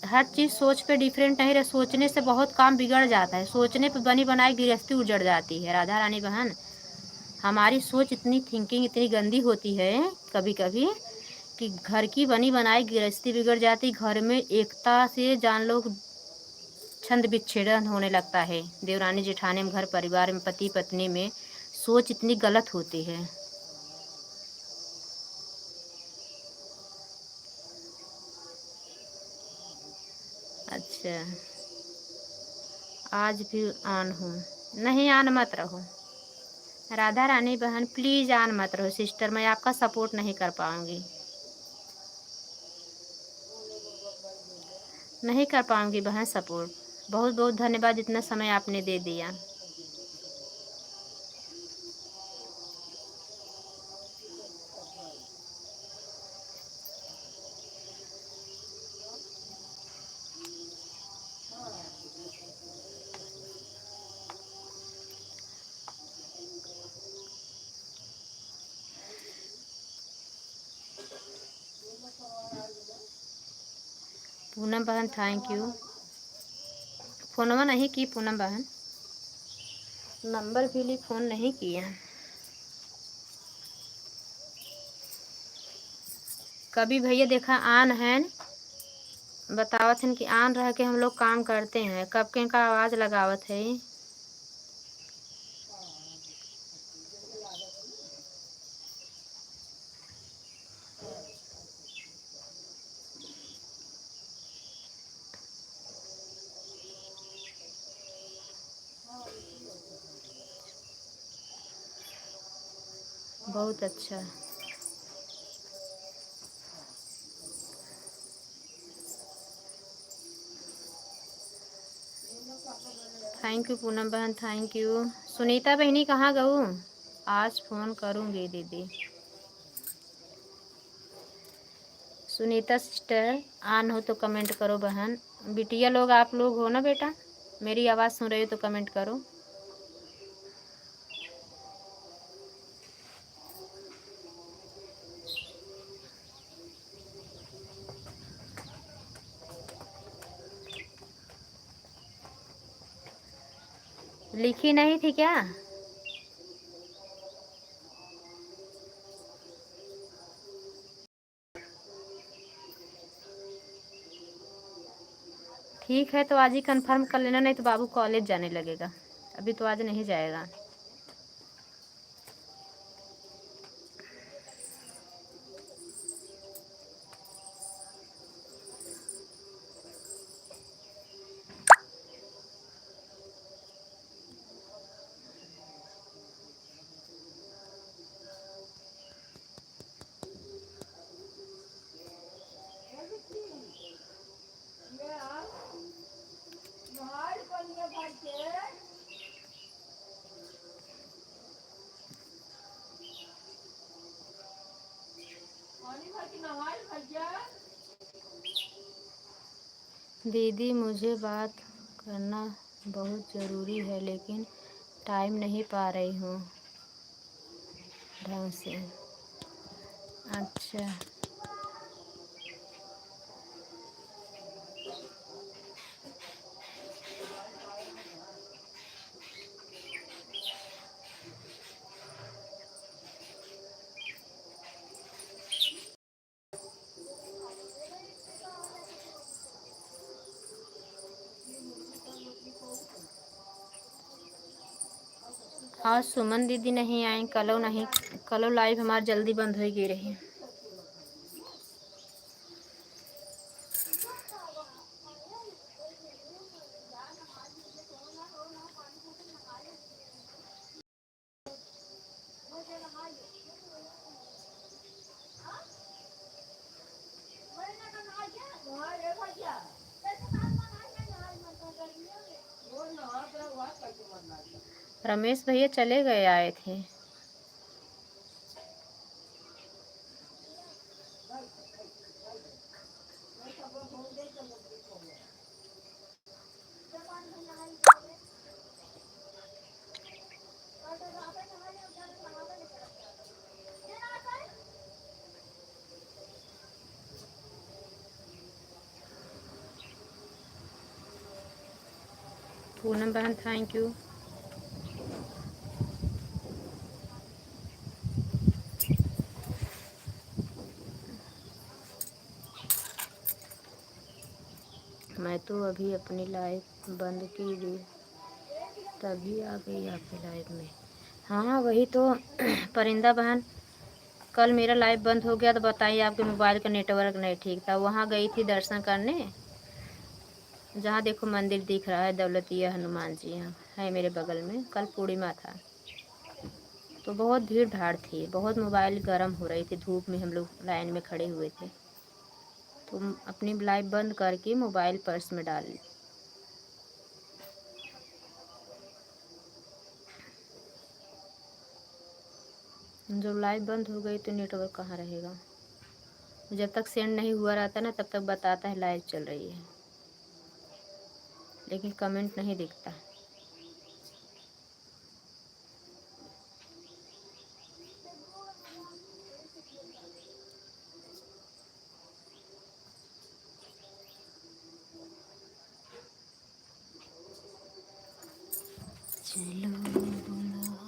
Speaker 1: हर चीज़ सोच पे डिफरेंट नहीं रहे, सोचने से बहुत काम बिगड़ जाता है, सोचने पे बनी बनाई गृहस्थी उजड़ जाती है राधा रानी बहन। हमारी सोच इतनी थिंकिंग इतनी गंदी होती है कभी कभी कि घर की बनी बनाई गृहस्थी बिगड़ जाती, घर में एकता से जान लो छंद विच्छेदन होने लगता है, देवरानी जेठानी में, घर परिवार में, पति पत्नी में सोच इतनी गलत होती है। अच्छा, आज भी ऑन हूँ? नहीं, ऑन मत रहो राधा रानी बहन, प्लीज़ ऑन मत रहो सिस्टर, मैं आपका सपोर्ट नहीं कर पाऊँगी, नहीं कर पाऊँगी बहन सपोर्ट। बहुत बहुत धन्यवाद, इतना समय आपने दे दिया। पूनम बहन थैंक यू। फ़ोनवा नहीं की पूनम बहन, नंबर भी ली, फ़ोन नहीं किया। कभी भैया देखा आन है, बतावत हैं कि आन रह के हम लोग काम करते हैं। कब के का आवाज़ लगावत है। बहुत अच्छा। थैंक यू पूनम बहन थैंक यू। सुनीता बहनी कहाँ गऊ? आज फ़ोन करूँगी दीदी। सुनीता सिस्टर आन हो तो कमेंट करो बहन। बिटिया लोग आप लोग हो ना बेटा, मेरी आवाज़ सुन रही हो तो कमेंट करो। लिखी नहीं थी क्या? ठीक है तो आज ही कंफर्म कर लेना, नहीं तो बाबू कॉलेज जाने लगेगा। अभी तो आज नहीं जाएगा। दीदी मुझे बात करना बहुत ज़रूरी है लेकिन टाइम नहीं पा रही हूँ ढंग से। अच्छा आज सुमन दीदी नहीं आई, कलो नहीं, कलो लाइव हमारी जल्दी बंद हो गई रही। रमेश भैया चले गए, आए थे। पूनम बहन थैंक यू। मैं तो अभी अपनी लाइव बंद की थी तभी आ गई आपके लाइव में। हाँ वही तो परिंदा बहन, कल मेरा लाइव बंद हो गया तो बताइए, आपके मोबाइल का नेटवर्क नहीं ठीक था। वहाँ गई थी दर्शन करने, जहाँ देखो मंदिर दिख रहा है, दौलतिया हनुमान जी यहाँ है मेरे बगल में। कल पूर्णिमा था तो बहुत भीड़ भाड़ थी, बहुत मोबाइल गर्म हो रही थी, धूप में हम लोग लाइन में खड़े हुए थे। तो अपनी लाइव बंद करके मोबाइल पर्स में डाल ली। जब लाइव बंद हो गई तो नेटवर्क कहाँ रहेगा। जब तक सेंड नहीं हुआ रहता ना तब तक बताता है लाइव चल रही है, लेकिन कमेंट नहीं दिखता। चलो बुलावा।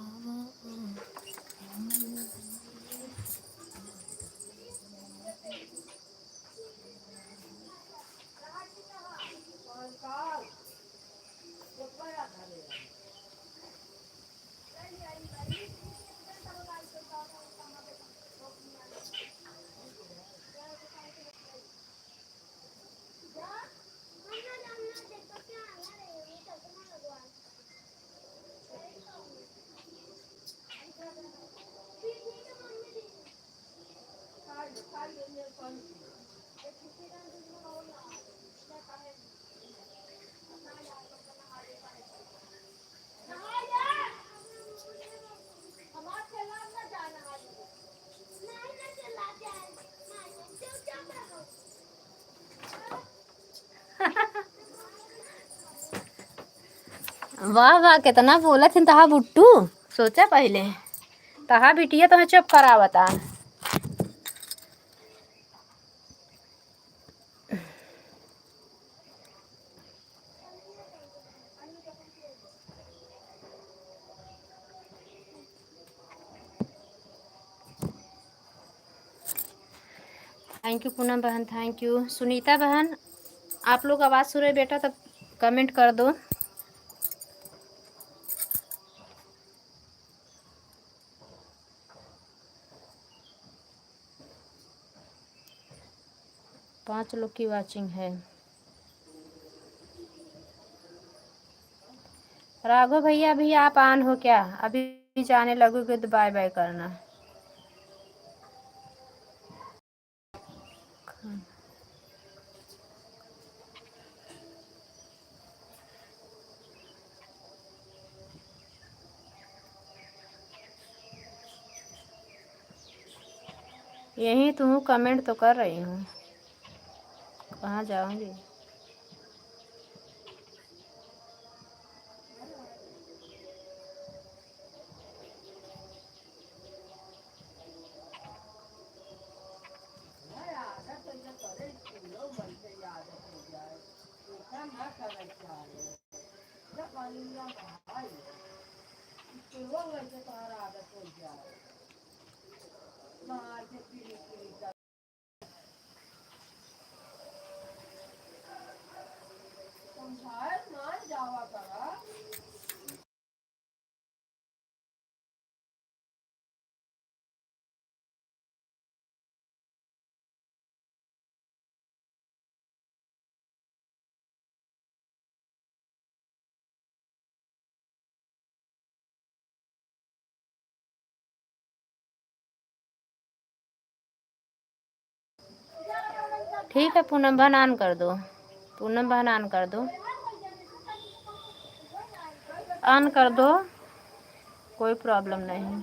Speaker 1: वाह वाह, कितना बोला थी तहा बुट्टू। सोचा पहले तहा बिटिया तुम्हें चुप करावता। थैंक यू पूनम बहन, थैंक यू सुनीता बहन। आप लोग आवाज़ सुन रहे बेटा तब कमेंट कर दो। पाँच लोग की वाचिंग है। राघव भैया अभी आप ऑन हो क्या? अभी जाने लगोगे तो बाय बाय करना। यही तो हूँ, कमेंट तो कर रही हूँ, कहाँ जाऊँगी। ठीक है पूनम बहन ऑन कर दो, पूनम बहन ऑन कर दो, ऑन कर दो, कोई प्रॉब्लम नहीं।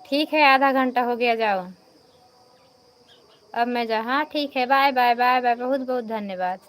Speaker 1: ठीक है, आधा घंटा हो गया, जाओ अब मैं जा। हाँ ठीक है, बाय बाय बाय बाय, बहुत बहुत धन्यवाद।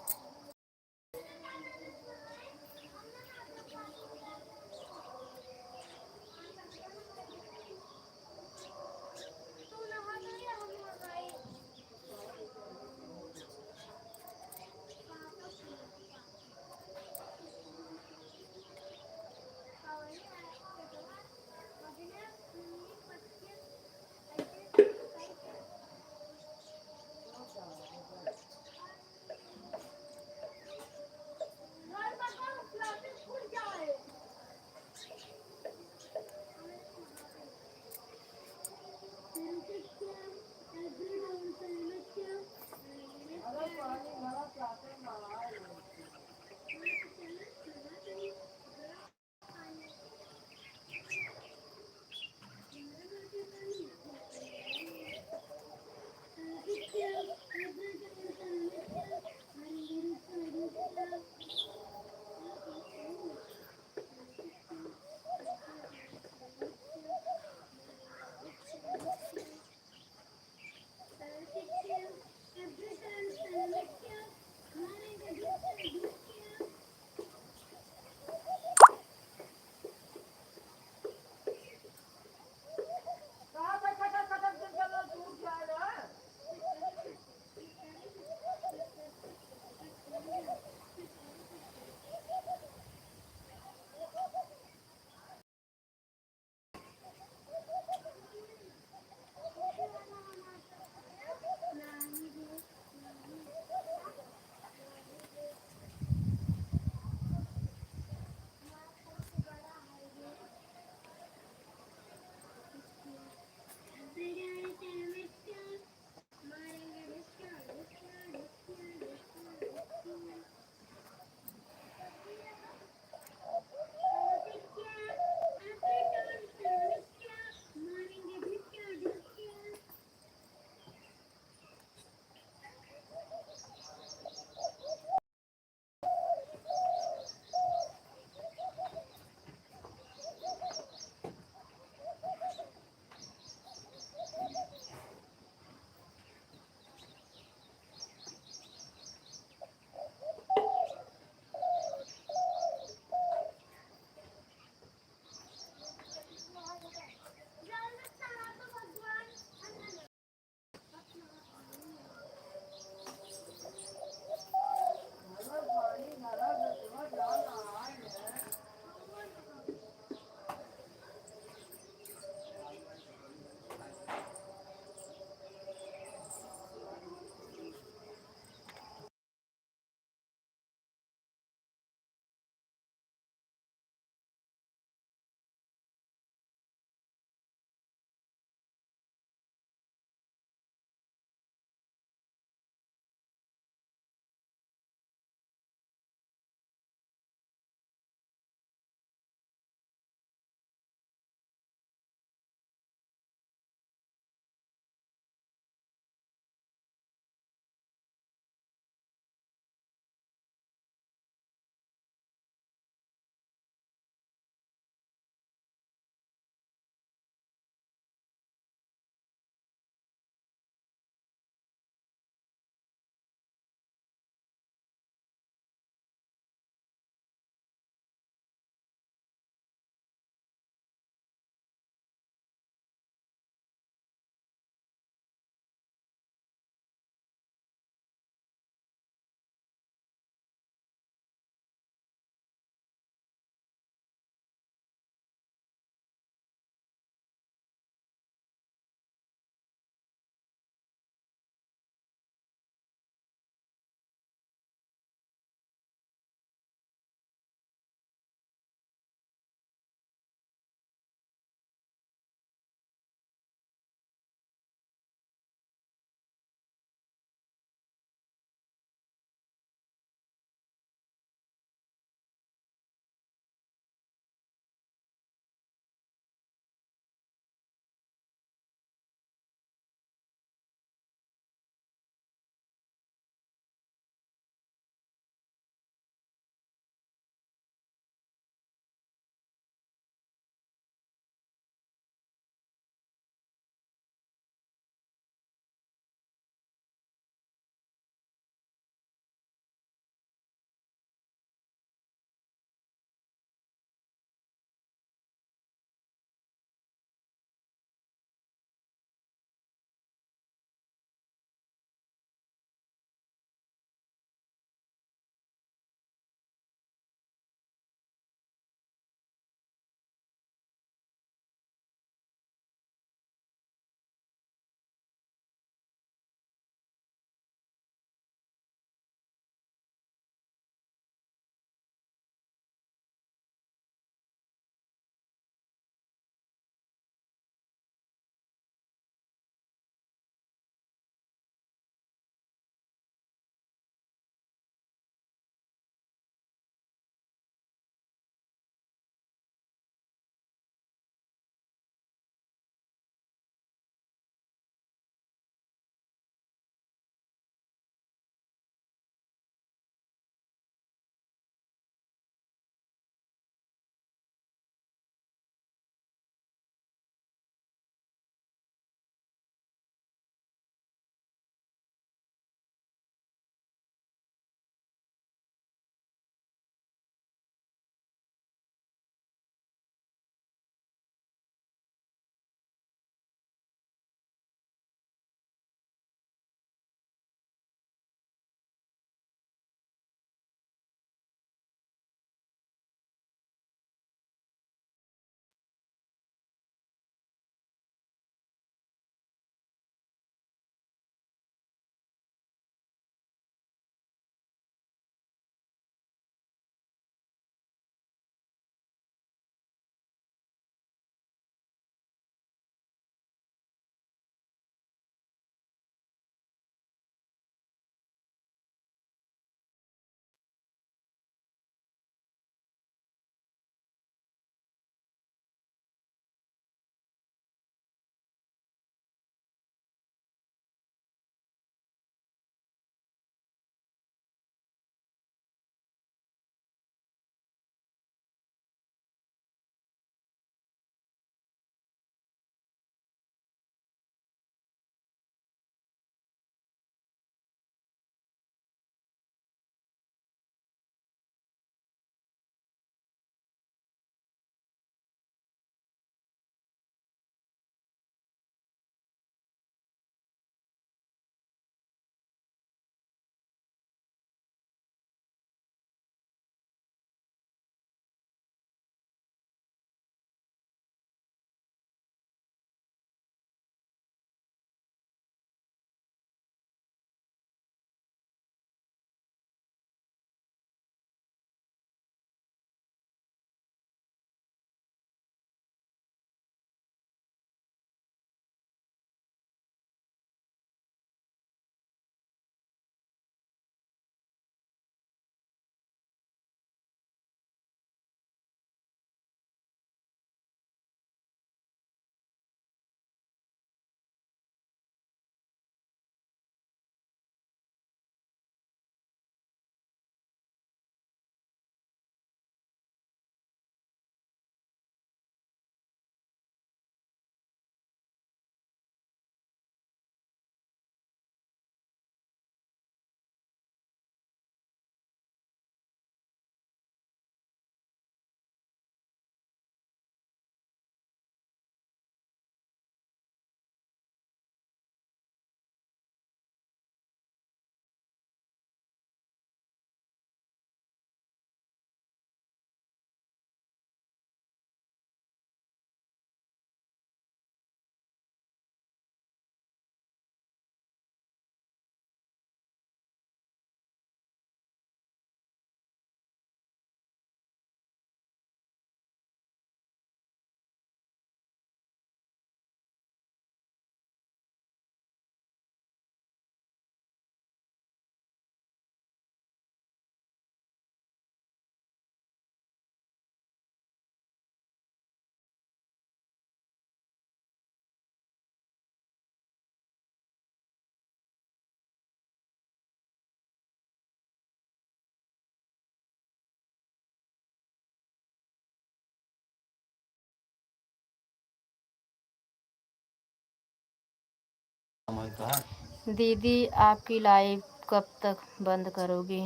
Speaker 1: दीदी आपकी लाइव कब तक बंद करोगी?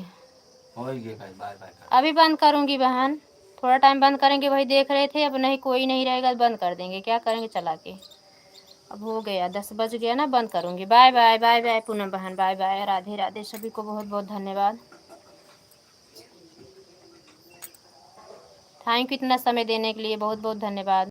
Speaker 2: होगी भाई, बाय बाय।
Speaker 1: अभी बंद करूंगी बहन, थोड़ा टाइम बंद करेंगे। वही देख रहे थे, अब नहीं कोई नहीं रहेगा तो बंद कर देंगे, क्या करेंगे चला के। अब हो गया 10 बज गया ना, बंद करूंगी। Bye bye bye bye Poonam बहन, बाय बाय, राधे राधे, सभी को बहुत बहुत धन्यवाद। थैंक यू इतना समय देने के लिए, बहुत बहुत धन्यवाद।